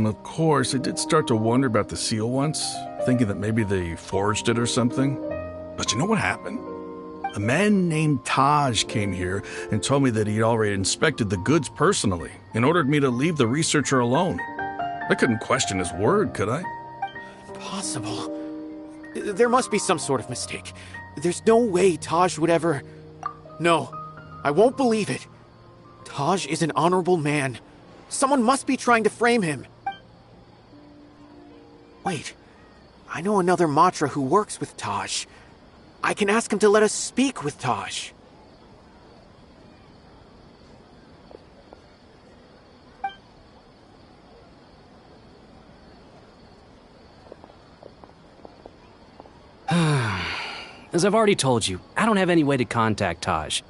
Of course, I did start to wonder about the seal once, thinking that maybe they forged it or something. But you know what happened? A man named Taj came here and told me that he'd already inspected the goods personally and ordered me to leave the researcher alone. I couldn't question his word, could I? Impossible. There must be some sort of mistake. There's no way Taj would ever... No, I won't believe it. Taj is an honorable man. Someone must be trying to frame him. Wait, I know another Matra who works with Taj. I can ask him to let us speak with Taj. As I've already told you, I don't have any way to contact Taj.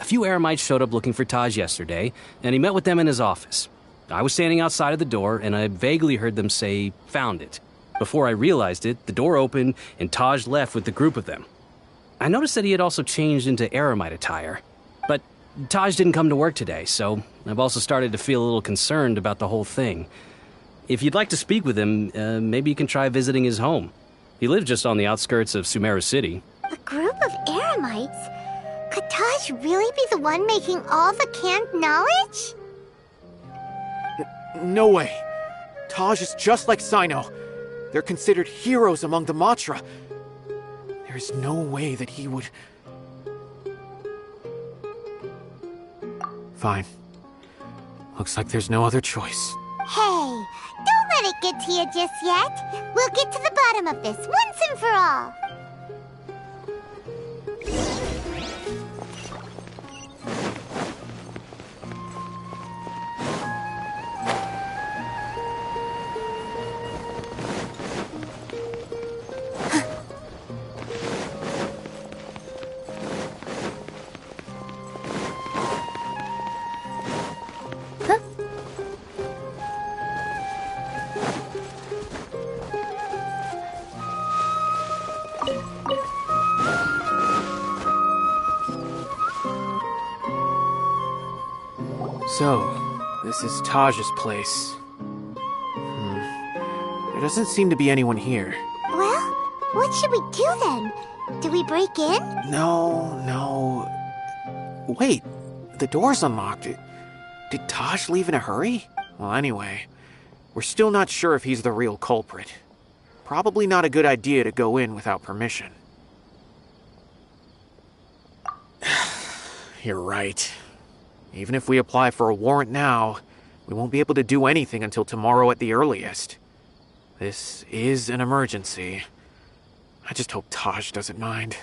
A few Eremites showed up looking for Taj yesterday, and he met with them in his office. I was standing outside of the door, and I vaguely heard them say, "Found it." Before I realized it, the door opened, and Taj left with the group of them. I noticed that he had also changed into Eremite attire. But Taj didn't come to work today, so I've also started to feel a little concerned about the whole thing. If you'd like to speak with him, maybe you can try visiting his home. He lives just on the outskirts of Sumeru City. A group of Eremites? Could Taj really be the one making all the canned knowledge? No way. Taj is just like Cyno. They're considered heroes among the Matra. There's no way that he would... Fine. Looks like there's no other choice. Hey, don't let it get to you just yet. We'll get to the bottom of this once and for all. So, this is Taj's place. There doesn't seem to be anyone here. Well, what should we do then? Do we break in? No. Wait, the door's unlocked. Did Taj leave in a hurry? Well, anyway, we're still not sure if he's the real culprit. Probably not a good idea to go in without permission. You're right. Even if we apply for a warrant now, we won't be able to do anything until tomorrow at the earliest. This is an emergency. I just hope Taj doesn't mind.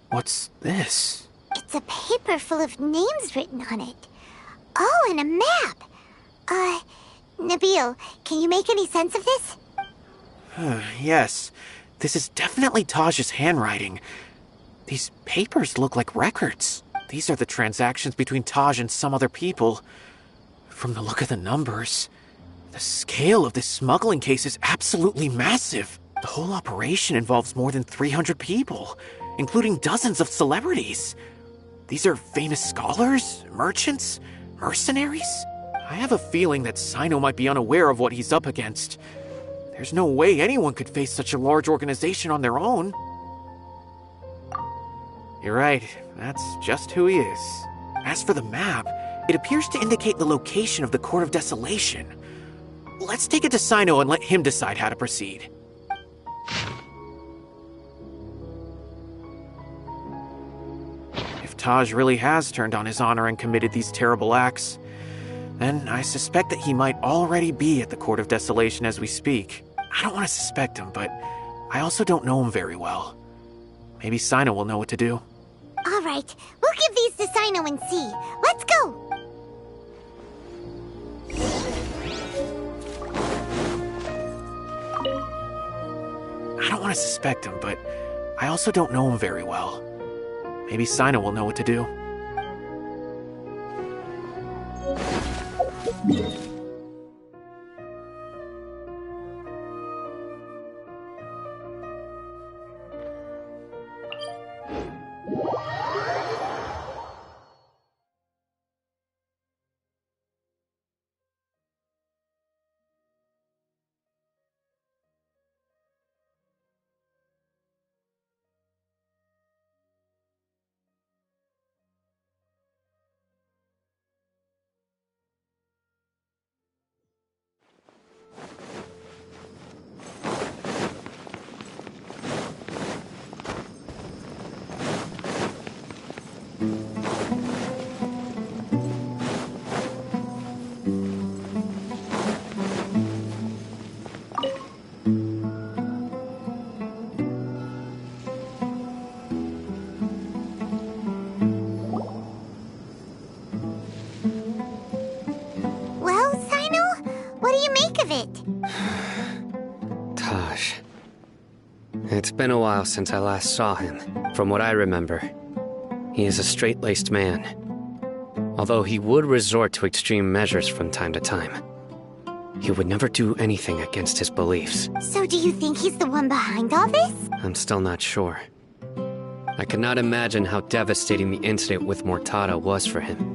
What's this? It's a paper full of names written on it. Oh, and a map. Nabil, can you make any sense of this? Yes, this is definitely Taj's handwriting. These papers look like records. These are the transactions between Taj and some other people. From the look of the numbers, the scale of this smuggling case is absolutely massive. The whole operation involves more than 300 people, including dozens of celebrities. These are famous scholars, merchants, mercenaries. I have a feeling that Cyno might be unaware of what he's up against. There's no way anyone could face such a large organization on their own. You're right, that's just who he is. As for the map, it appears to indicate the location of the Court of Desolation. Let's take it to Cyno and let him decide how to proceed. If Taj really has turned on his honor and committed these terrible acts, then I suspect that he might already be at the Court of Desolation as we speak. I don't want to suspect him, but I also don't know him very well. Maybe Cyno will know what to do. All right, we'll give these to Cyno and see. Let's go! I don't want to suspect him, but I also don't know him very well. Maybe Cyno will know what to do. Well, Cyno, what do you make of it? Taj. It's been a while since I last saw him. From what I remember, he is a straight-laced man. Although he would resort to extreme measures from time to time, he would never do anything against his beliefs. So do you think he's the one behind all this? I'm still not sure. I cannot imagine how devastating the incident with Mortada was for him.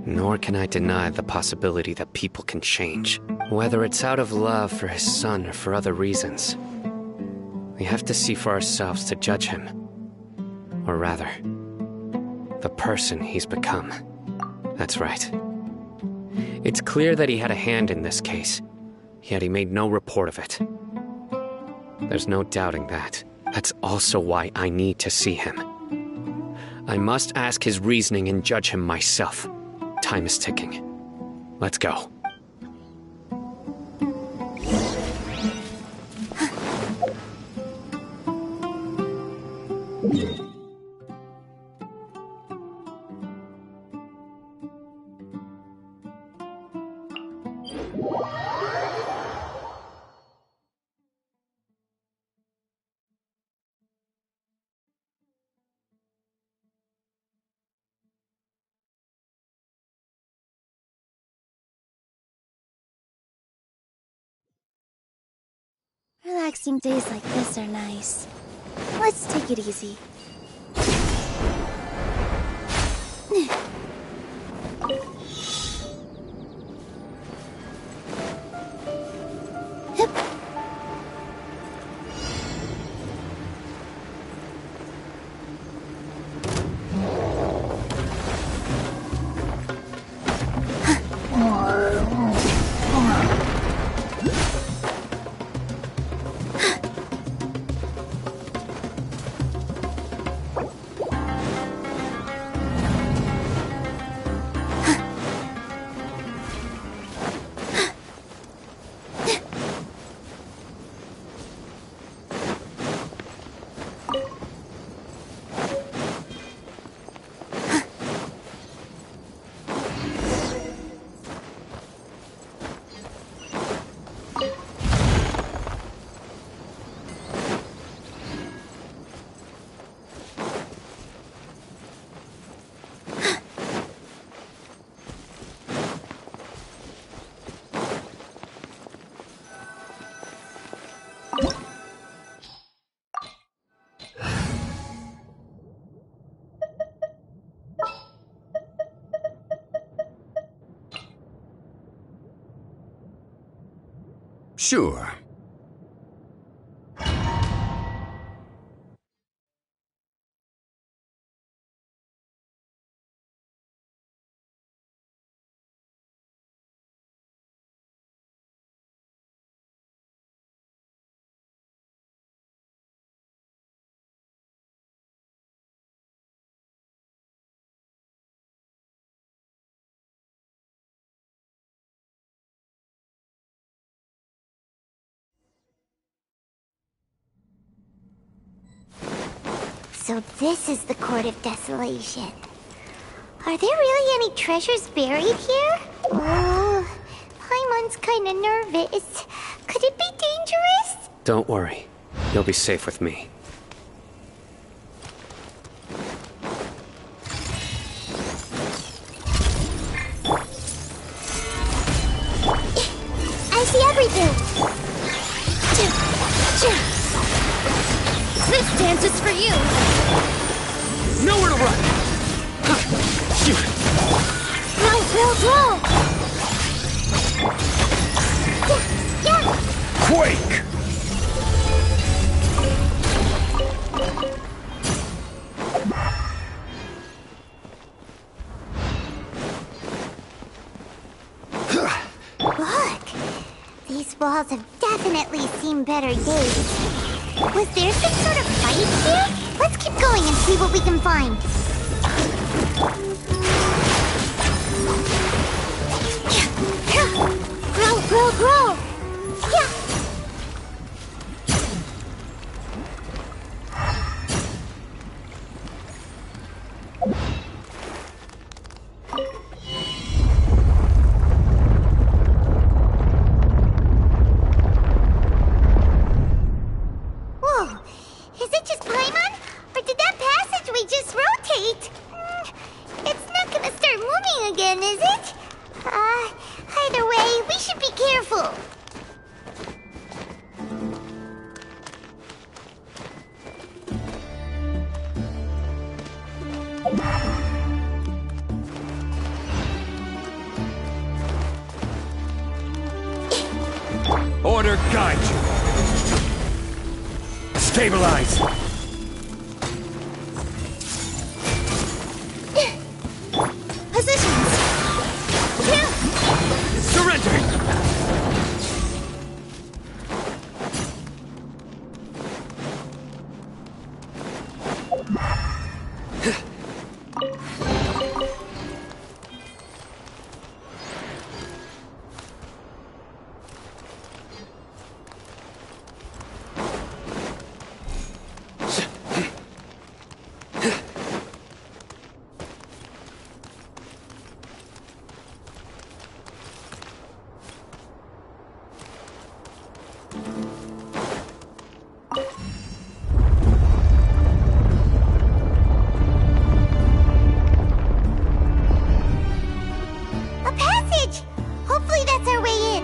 Nor can I deny the possibility that people can change. Whether it's out of love for his son or for other reasons. We have to see for ourselves to judge him. Or rather, the person he's become. That's right. It's clear that he had a hand in this case, yet he made no report of it. There's no doubting that. That's also why I need to see him. I must ask his reasoning and judge him myself. Time is ticking. Let's go. Relaxing days like this are nice. Let's take it easy. Sure. So this is the Court of Desolation. Are there really any treasures buried here? Oh, Paimon's kinda nervous. Could it be dangerous? Don't worry. You'll be safe with me. I see everything! This dance is for you! Nowhere to run! Shoot! Roll! Yeah! Quake! Look! These walls have definitely seen better days. Was there some sort of fight here? Let's keep going and see what we can find. Grow! Yeah! Whoa! Is it just Paimon? Or did that passageway just rotate? It's not gonna start moving again, is it? Either way, we should be careful. Order guide you. Stabilize. Positions. Surrendering. A passage! Hopefully that's our way in.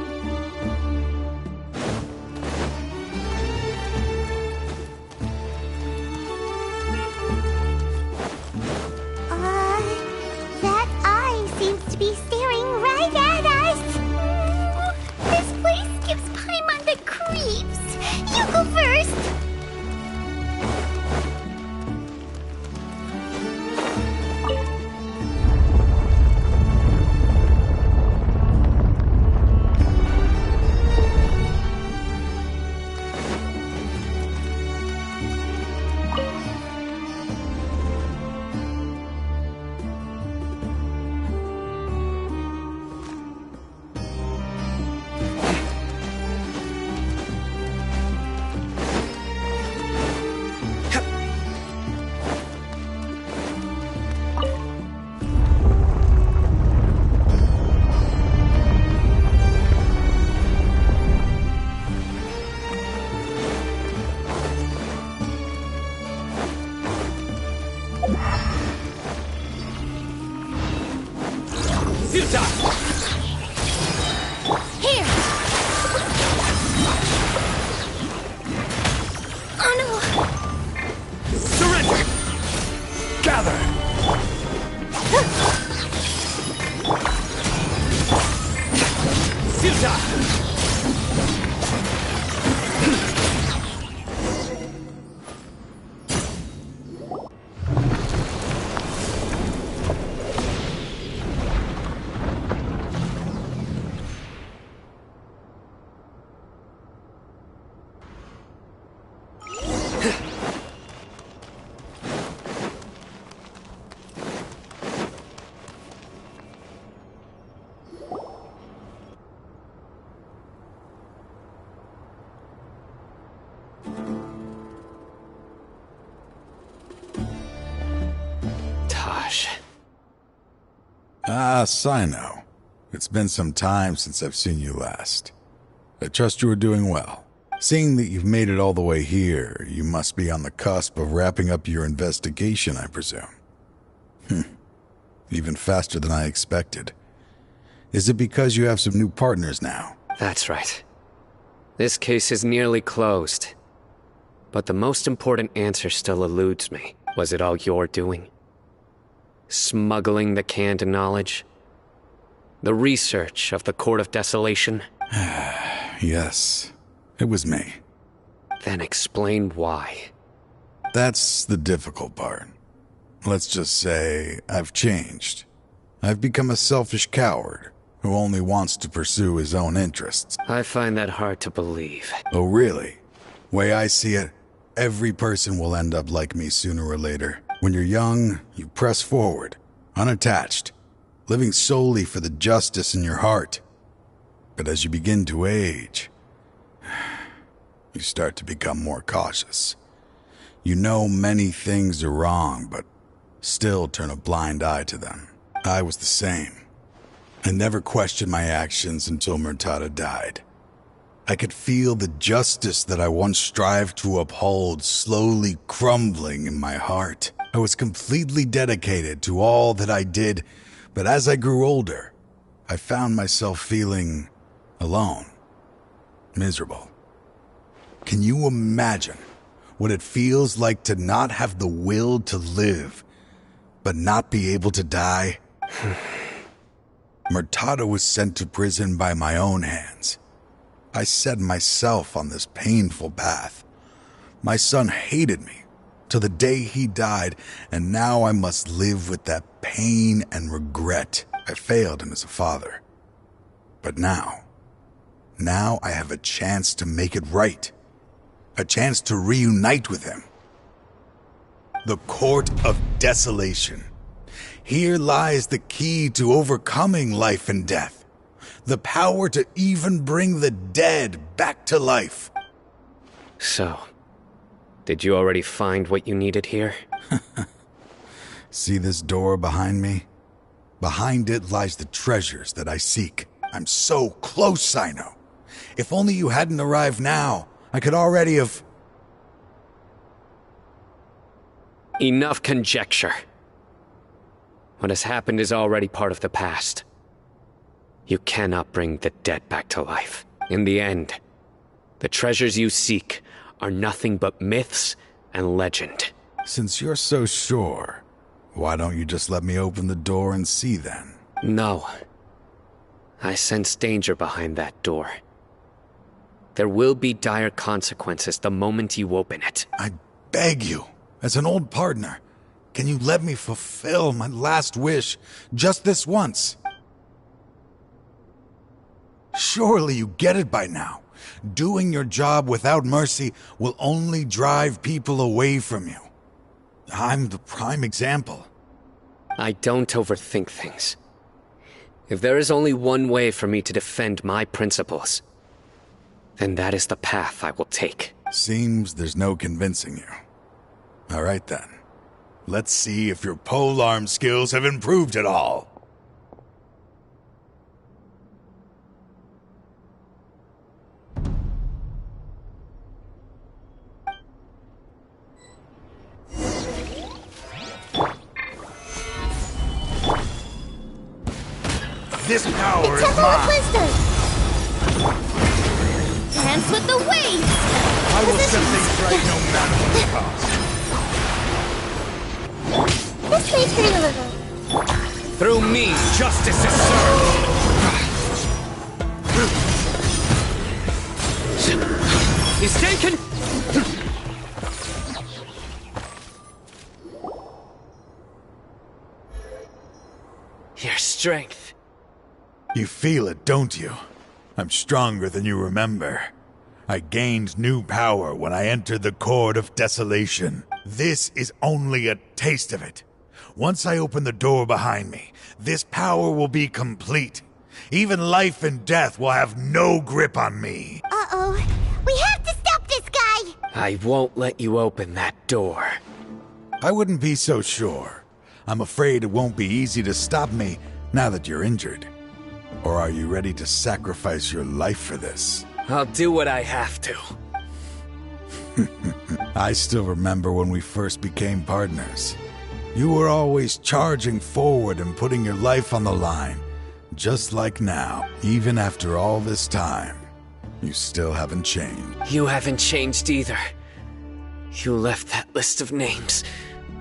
That eye seems to be staring right at us. This place gives Paimon the creeps. You go first. Ah, Cyno. It's been some time since I've seen you last. I trust you are doing well. Seeing that you've made it all the way here, you must be on the cusp of wrapping up your investigation, I presume. Even faster than I expected. Is it because you have some new partners now? That's right. This case is nearly closed. But the most important answer still eludes me. Was it all your doing? Smuggling the canned knowledge? The research of the Court of Desolation? Yes, it was me. Then explain why. That's the difficult part. Let's just say I've changed. I've become a selfish coward who only wants to pursue his own interests. I find that hard to believe. Oh, really? Way I see it, every person will end up like me sooner or later. When you're young, you press forward, unattached, living solely for the justice in your heart. But as you begin to age, you start to become more cautious. You know many things are wrong, but still turn a blind eye to them. I was the same. I never questioned my actions until Murtada died. I could feel the justice that I once strived to uphold slowly crumbling in my heart. I was completely dedicated to all that I did, but as I grew older, I found myself feeling alone, miserable. Can you imagine what it feels like to not have the will to live, but not be able to die? Murtada was sent to prison by my own hands. I set myself on this painful path. My son hated me till the day he died, and now I must live with that pain and regret. I failed him as a father. But now I have a chance to make it right. A chance to reunite with him. The Court of Desolation. Here lies the key to overcoming life and death. The power to even bring the dead back to life. So, did you already find what you needed here? See this door behind me? Behind it lies the treasures that I seek. I'm so close, Cyno. If only you hadn't arrived now, I could already have... Enough conjecture. What has happened is already part of the past. You cannot bring the dead back to life. In the end, the treasures you seek are nothing but myths and legend. Since you're so sure, why don't you just let me open the door and see then? No. I sense danger behind that door. There will be dire consequences the moment you open it. I beg you, as an old partner, can you let me fulfill my last wish just this once? Surely you get it by now. Doing your job without mercy will only drive people away from you. I'm the prime example. I don't overthink things. If there is only one way for me to defend my principles, then that is the path I will take. Seems there's no convincing you. All right then. Let's see if your polearm skills have improved at all. This power is mine. Wisdom. Dance with the waves. I will set things right no matter what the cost. This may hurt a little. Through me, justice is served. He's taken. Your strength. You feel it, don't you? I'm stronger than you remember. I gained new power when I entered the Court of Desolation. This is only a taste of it. Once I open the door behind me, this power will be complete. Even life and death will have no grip on me. Uh-oh. We have to stop this guy! I won't let you open that door. I wouldn't be so sure. I'm afraid it won't be easy to stop me, now that you're injured? Or are you ready to sacrifice your life for this? I'll do what I have to. I still remember when we first became partners. You were always charging forward and putting your life on the line. Just like now, even after all this time, you still haven't changed. You haven't changed either. You left that list of names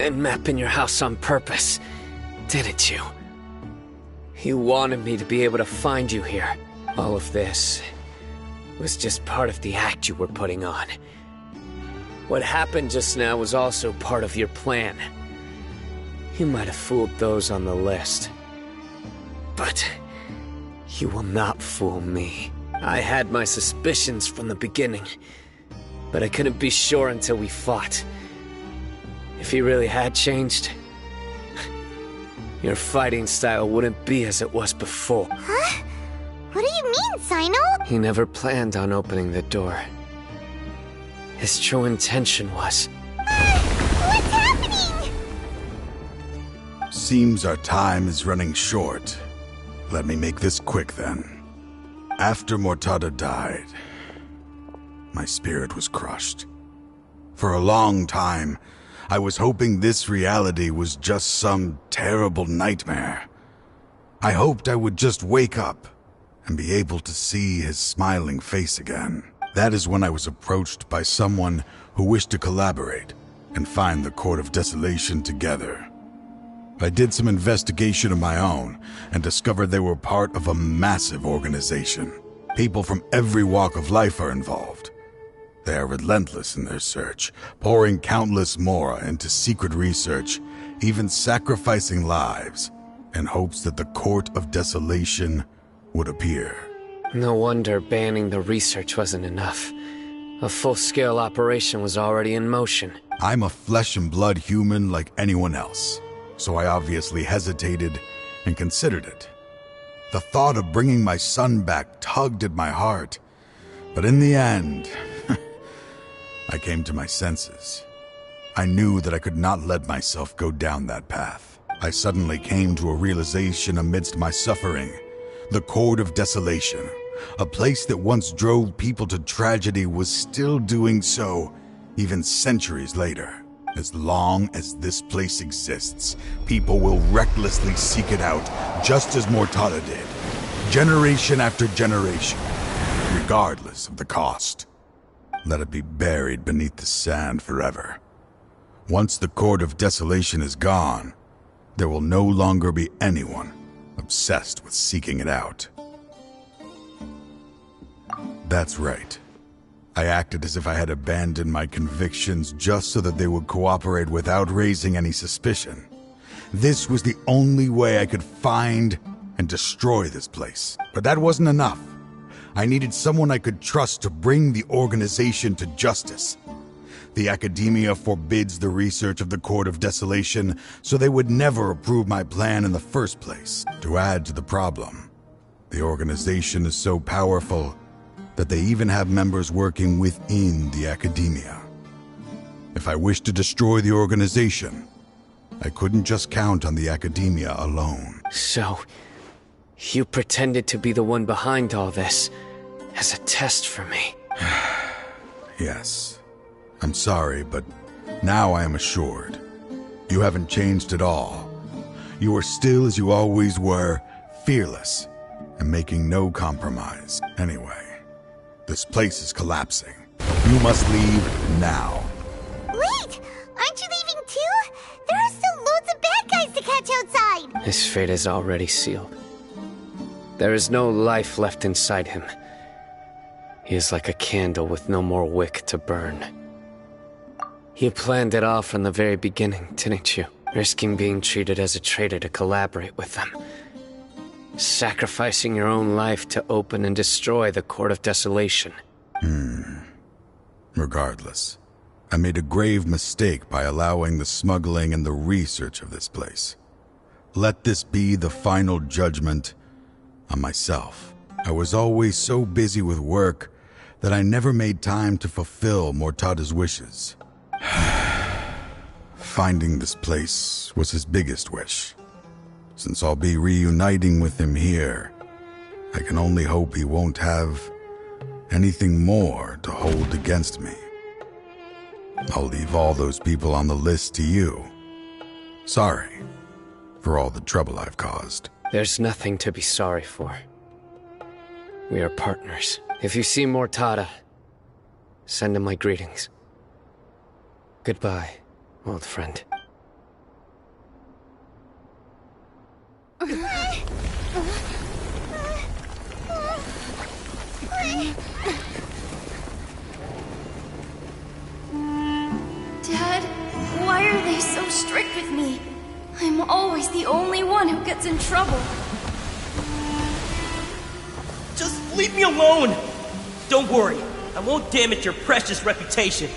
and map in your house on purpose, didn't you? You wanted me to be able to find you here. All of this was just part of the act you were putting on. What happened just now was also part of your plan. You might have fooled those on the list, but you will not fool me. I had my suspicions from the beginning, but I couldn't be sure until we fought. If he really had changed, your fighting style wouldn't be as it was before. Huh? What do you mean, Cyno? He never planned on opening the door. His true intention was... What's happening? Seems our time is running short. Let me make this quick then. After Mortada died, my spirit was crushed. For a long time, I was hoping this reality was just some terrible nightmare. I hoped I would just wake up and be able to see his smiling face again. That is when I was approached by someone who wished to collaborate and find the Court of Desolation together. I did some investigation of my own and discovered they were part of a massive organization. People from every walk of life are involved. They are relentless in their search, pouring countless mora into secret research, even sacrificing lives in hopes that the Court of Desolation would appear. No wonder banning the research wasn't enough. A full-scale operation was already in motion. I'm a flesh and blood human like anyone else, so I obviously hesitated and considered it. The thought of bringing my son back tugged at my heart, but in the end, I came to my senses. I knew that I could not let myself go down that path. I suddenly came to a realization amidst my suffering. The Court of Desolation, a place that once drove people to tragedy, was still doing so, even centuries later. As long as this place exists, people will recklessly seek it out, just as Mortada did, generation after generation, regardless of the cost. Let it be buried beneath the sand forever. Once the Court of Desolation is gone, there will no longer be anyone obsessed with seeking it out. That's right. I acted as if I had abandoned my convictions just so that they would cooperate without raising any suspicion. This was the only way I could find and destroy this place. But that wasn't enough. I needed someone I could trust to bring the organization to justice. The Academia forbids the research of the Court of Desolation, so they would never approve my plan in the first place. To add to the problem, the organization is so powerful that they even have members working within the Academia. If I wished to destroy the organization, I couldn't just count on the Academia alone. So, you pretended to be the one behind all this, as a test for me. Yes. I'm sorry, but now I am assured. You haven't changed at all. You are still as you always were, fearless, and making no compromise. Anyway, this place is collapsing. You must leave now. Wait! Aren't you leaving too? There are still loads of bad guys to catch outside! His fate is already sealed. There is no life left inside him. He is like a candle with no more wick to burn. You planned it all from the very beginning, didn't you? Risking being treated as a traitor to collaborate with them. Sacrificing your own life to open and destroy the Court of Desolation. Regardless, I made a grave mistake by allowing the smuggling and the research of this place. Let this be the final judgment on myself. I was always so busy with work that I never made time to fulfill Mortada's wishes. Finding this place was his biggest wish. Since I'll be reuniting with him here, I can only hope he won't have anything more to hold against me. I'll leave all those people on the list to you. Sorry for all the trouble I've caused. There's nothing to be sorry for. We are partners. If you see Mortada, send him my greetings. Goodbye, old friend. Dad, why are they so strict with me? I'm always the only one who gets in trouble. Just leave me alone! Don't worry, I won't damage your precious reputation.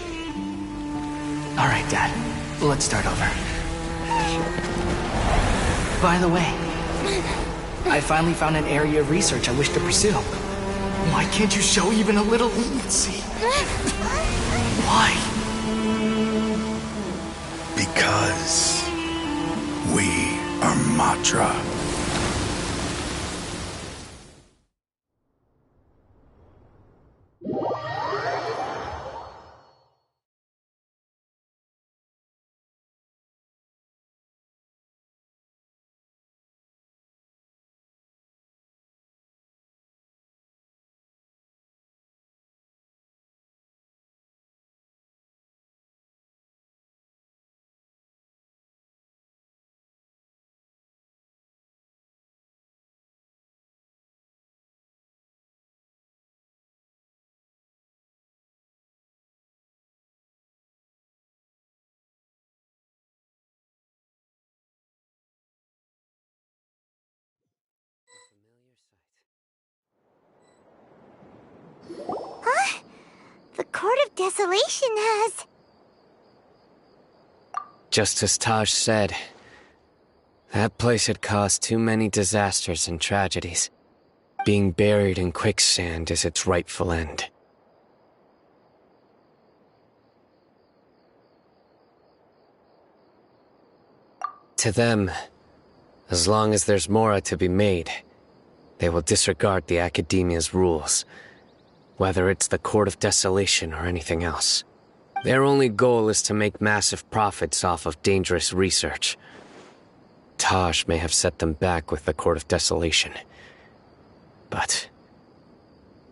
Alright, Dad. Let's start over. By the way, I finally found an area of research I wish to pursue. Why can't you show even a little leniency? Why? Because we are Matra. Huh? The Court of Desolation has... Just as Taj said, that place had caused too many disasters and tragedies. Being buried in quicksand is its rightful end. To them, as long as there's Mora to be made, they will disregard the Academia's rules, whether it's the Court of Desolation or anything else. Their only goal is to make massive profits off of dangerous research. Taj may have set them back with the Court of Desolation, but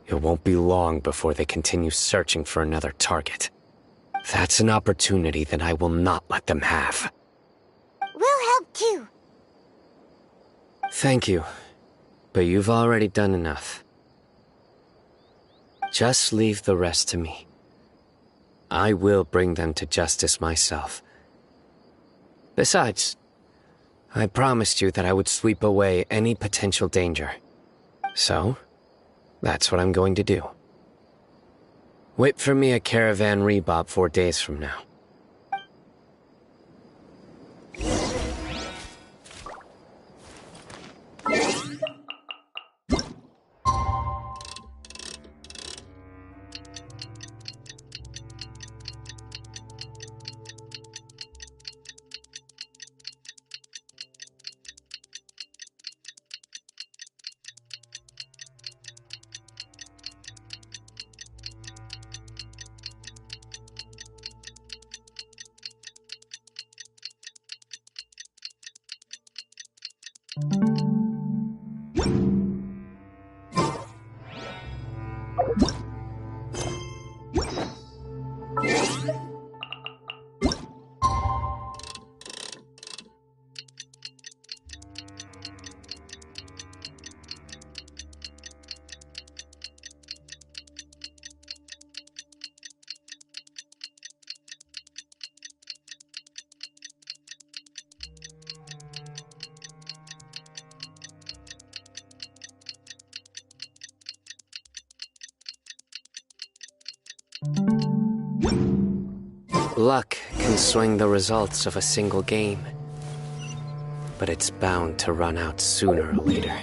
it won't be long before they continue searching for another target. That's an opportunity that I will not let them have. We'll help too. Thank you, but you've already done enough. Just leave the rest to me. I will bring them to justice myself. Besides, I promised you that I would sweep away any potential danger. So, that's what I'm going to do. Wait for me at Caravan Rebop 4 days from now. Luck can swing the results of a single game, but it's bound to run out sooner or later.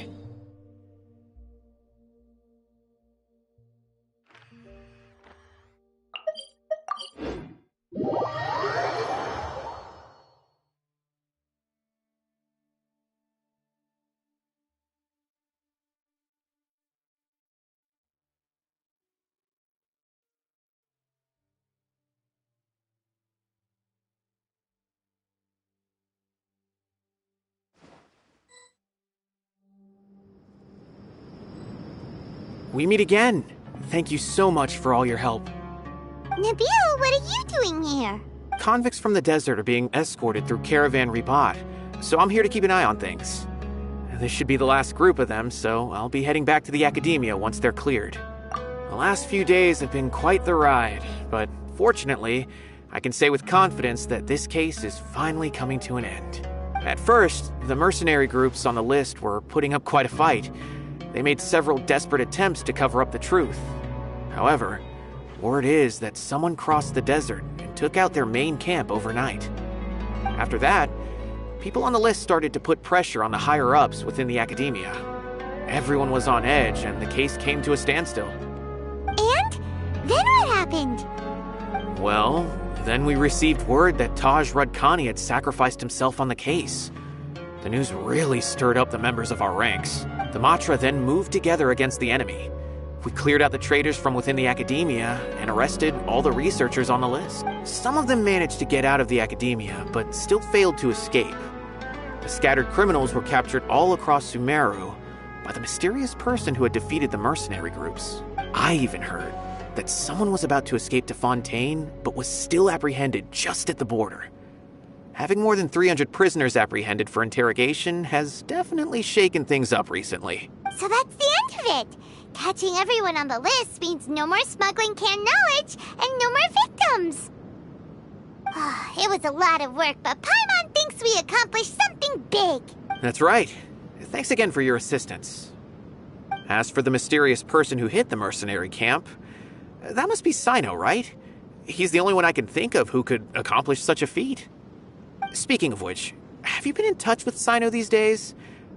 we meet again. Thank you so much for all your help. Nabil, what are you doing here? Convicts from the desert are being escorted through Caravan Ribat, so I'm here to keep an eye on things. This should be the last group of them, so I'll be heading back to the Academia once they're cleared. The last few days have been quite the ride, but fortunately, I can say with confidence that this case is finally coming to an end. At first, the mercenary groups on the list were putting up quite a fight. They made several desperate attempts to cover up the truth. However, word is that someone crossed the desert and took out their main camp overnight. After that, people on the list started to put pressure on the higher-ups within the Academia. Everyone was on edge, and the case came to a standstill. And? Then what happened? Well, then we received word that Taj Radkani had sacrificed himself on the case. The news really stirred up the members of our ranks. The Matra then moved together against the enemy. We cleared out the traitors from within the Academia and arrested all the researchers on the list. Some of them managed to get out of the Academia, but still failed to escape. The scattered criminals were captured all across Sumeru by the mysterious person who had defeated the mercenary groups. I even heard that someone was about to escape to Fontaine, but was still apprehended just at the border. Having more than 300 prisoners apprehended for interrogation has definitely shaken things up recently. So that's the end of it. Catching everyone on the list means no more smuggling canned knowledge and no more victims. It was a lot of work, but Paimon thinks we accomplished something big. That's right. Thanks again for your assistance. As for the mysterious person who hit the mercenary camp, that must be Cyno, right? He's the only one I can think of who could accomplish such a feat. Speaking of which, have you been in touch with Cyno these days?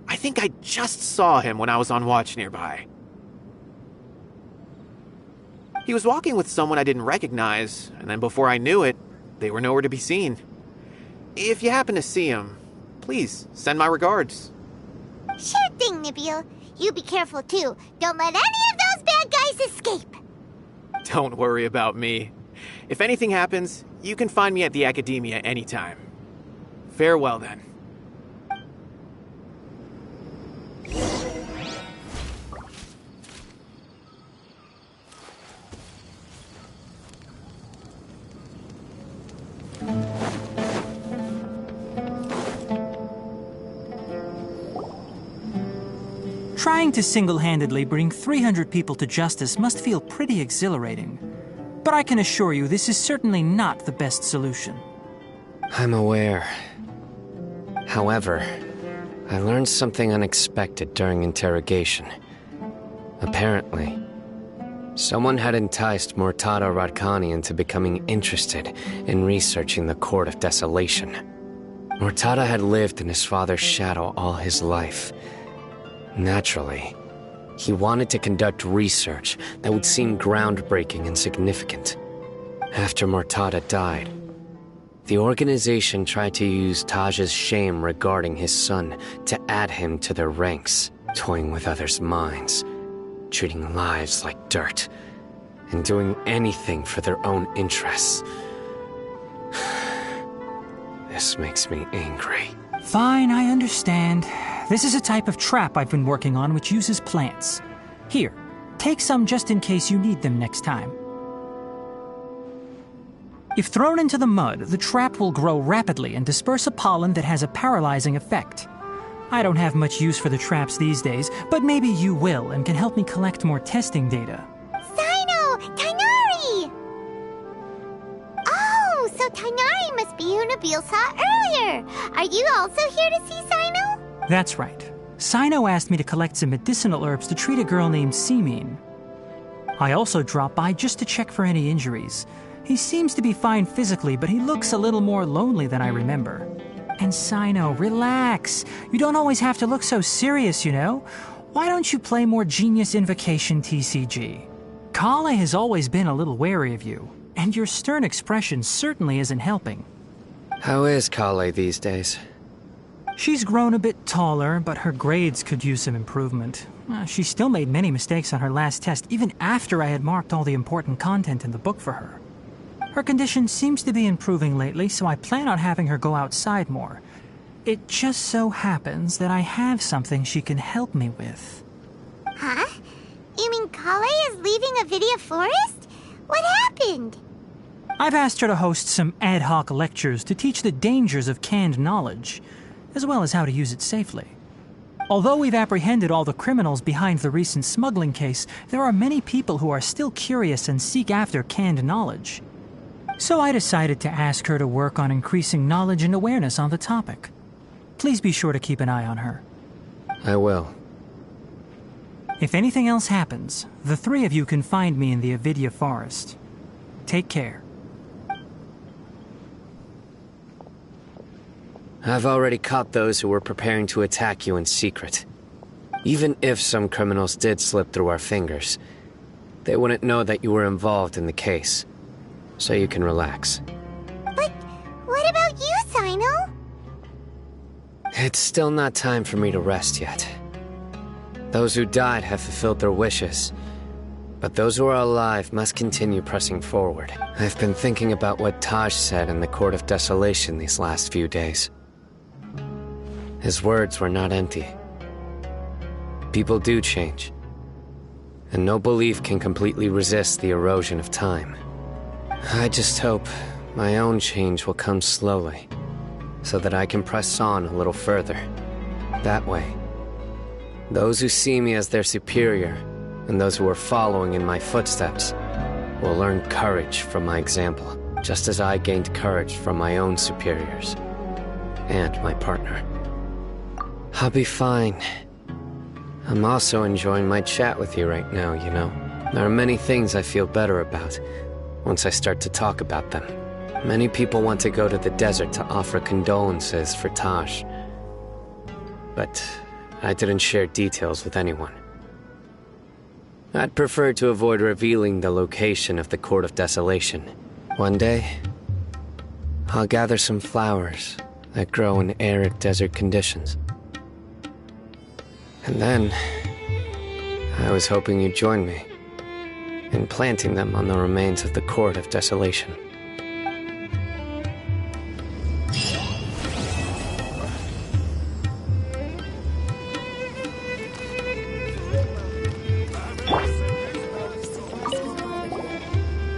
I think I just saw him when I was on watch nearby. He was walking with someone I didn't recognize, and then before I knew it, they were nowhere to be seen. If you happen to see him, please send my regards. Sure thing, Nabil. You be careful too. Don't let any of those bad guys escape. Don't worry about me. If anything happens, you can find me at the Academia anytime. Farewell then. Trying to single-handedly bring 300 people to justice must feel pretty exhilarating. But I can assure you this is certainly not the best solution. I'm aware. However, I learned something unexpected during interrogation. Apparently, someone had enticed Murtada Radkani into becoming interested in researching the Court of Desolation. Murtada had lived in his father's shadow all his life. Naturally, he wanted to conduct research that would seem groundbreaking and significant. After Murtada died, the organization tried to use Taj's shame regarding his son to add him to their ranks, toying with others' minds, treating lives like dirt, and doing anything for their own interests. This makes me angry. Fine, I understand. This is a type of trap I've been working on which uses plants. Here, take some just in case you need them next time. If thrown into the mud, the trap will grow rapidly and disperse a pollen that has a paralyzing effect. I don't have much use for the traps these days, but maybe you will and can help me collect more testing data. Cyno! Tighnari! Oh, so Tighnari must be who Nabil saw earlier. Are you also here to see Cyno? That's right. Cyno asked me to collect some medicinal herbs to treat a girl named Simin. I also dropped by just to check for any injuries. He seems to be fine physically, but he looks a little more lonely than I remember. And Cyno, relax. You don't always have to look so serious, you know? Why don't you play more Genius Invocation TCG? Kale has always been a little wary of you, and your stern expression certainly isn't helping. How is Kale these days? She's grown a bit taller, but her grades could use some improvement. She still made many mistakes on her last test, even after I had marked all the important content in the book for her. Her condition seems to be improving lately, so I plan on having her go outside more. It just so happens that I have something she can help me with. Huh? You mean Kale Kale is leaving Avidia Forest? What happened? I've asked her to host some ad hoc lectures to teach the dangers of canned knowledge, as well as how to use it safely. Although we've apprehended all the criminals behind the recent smuggling case, there are many people who are still curious and seek after canned knowledge. So I decided to ask her to work on increasing knowledge and awareness on the topic. Please be sure to keep an eye on her. I will. If anything else happens, the three of you can find me in the Avidia Forest. Take care. I've already caught those who were preparing to attack you in secret. Even if some criminals did slip through our fingers, they wouldn't know that you were involved in the case. So you can relax. But what about you, Cyno? It's still not time for me to rest yet. Those who died have fulfilled their wishes, but those who are alive must continue pressing forward. I've been thinking about what Taj said in the Court of Desolation these last few days. His words were not empty. People do change, and no belief can completely resist the erosion of time. I just hope my own change will come slowly, so that I can press on a little further. That way, those who see me as their superior, and those who are following in my footsteps, will learn courage from my example, just as I gained courage from my own superiors, and my partner. I'll be fine. I'm also enjoying my chat with you right now, you know. There are many things I feel better about once I start to talk about them. Many people want to go to the desert to offer condolences for Taj, but I didn't share details with anyone. I'd prefer to avoid revealing the location of the Court of Desolation. One day, I'll gather some flowers that grow in arid desert conditions. And then, I was hoping you'd join me in planting them on the remains of the Court of Desolation.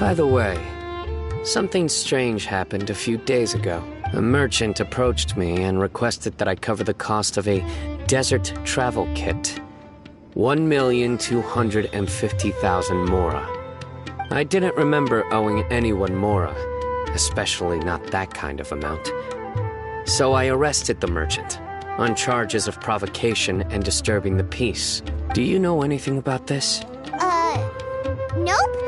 By the way, something strange happened a few days ago. A merchant approached me and requested that I cover the cost of a desert travel kit. 1,250,000 mora. I didn't remember owing anyone mora, especially not that kind of amount. So I arrested the merchant on charges of provocation and disturbing the peace. Do you know anything about this? Nope.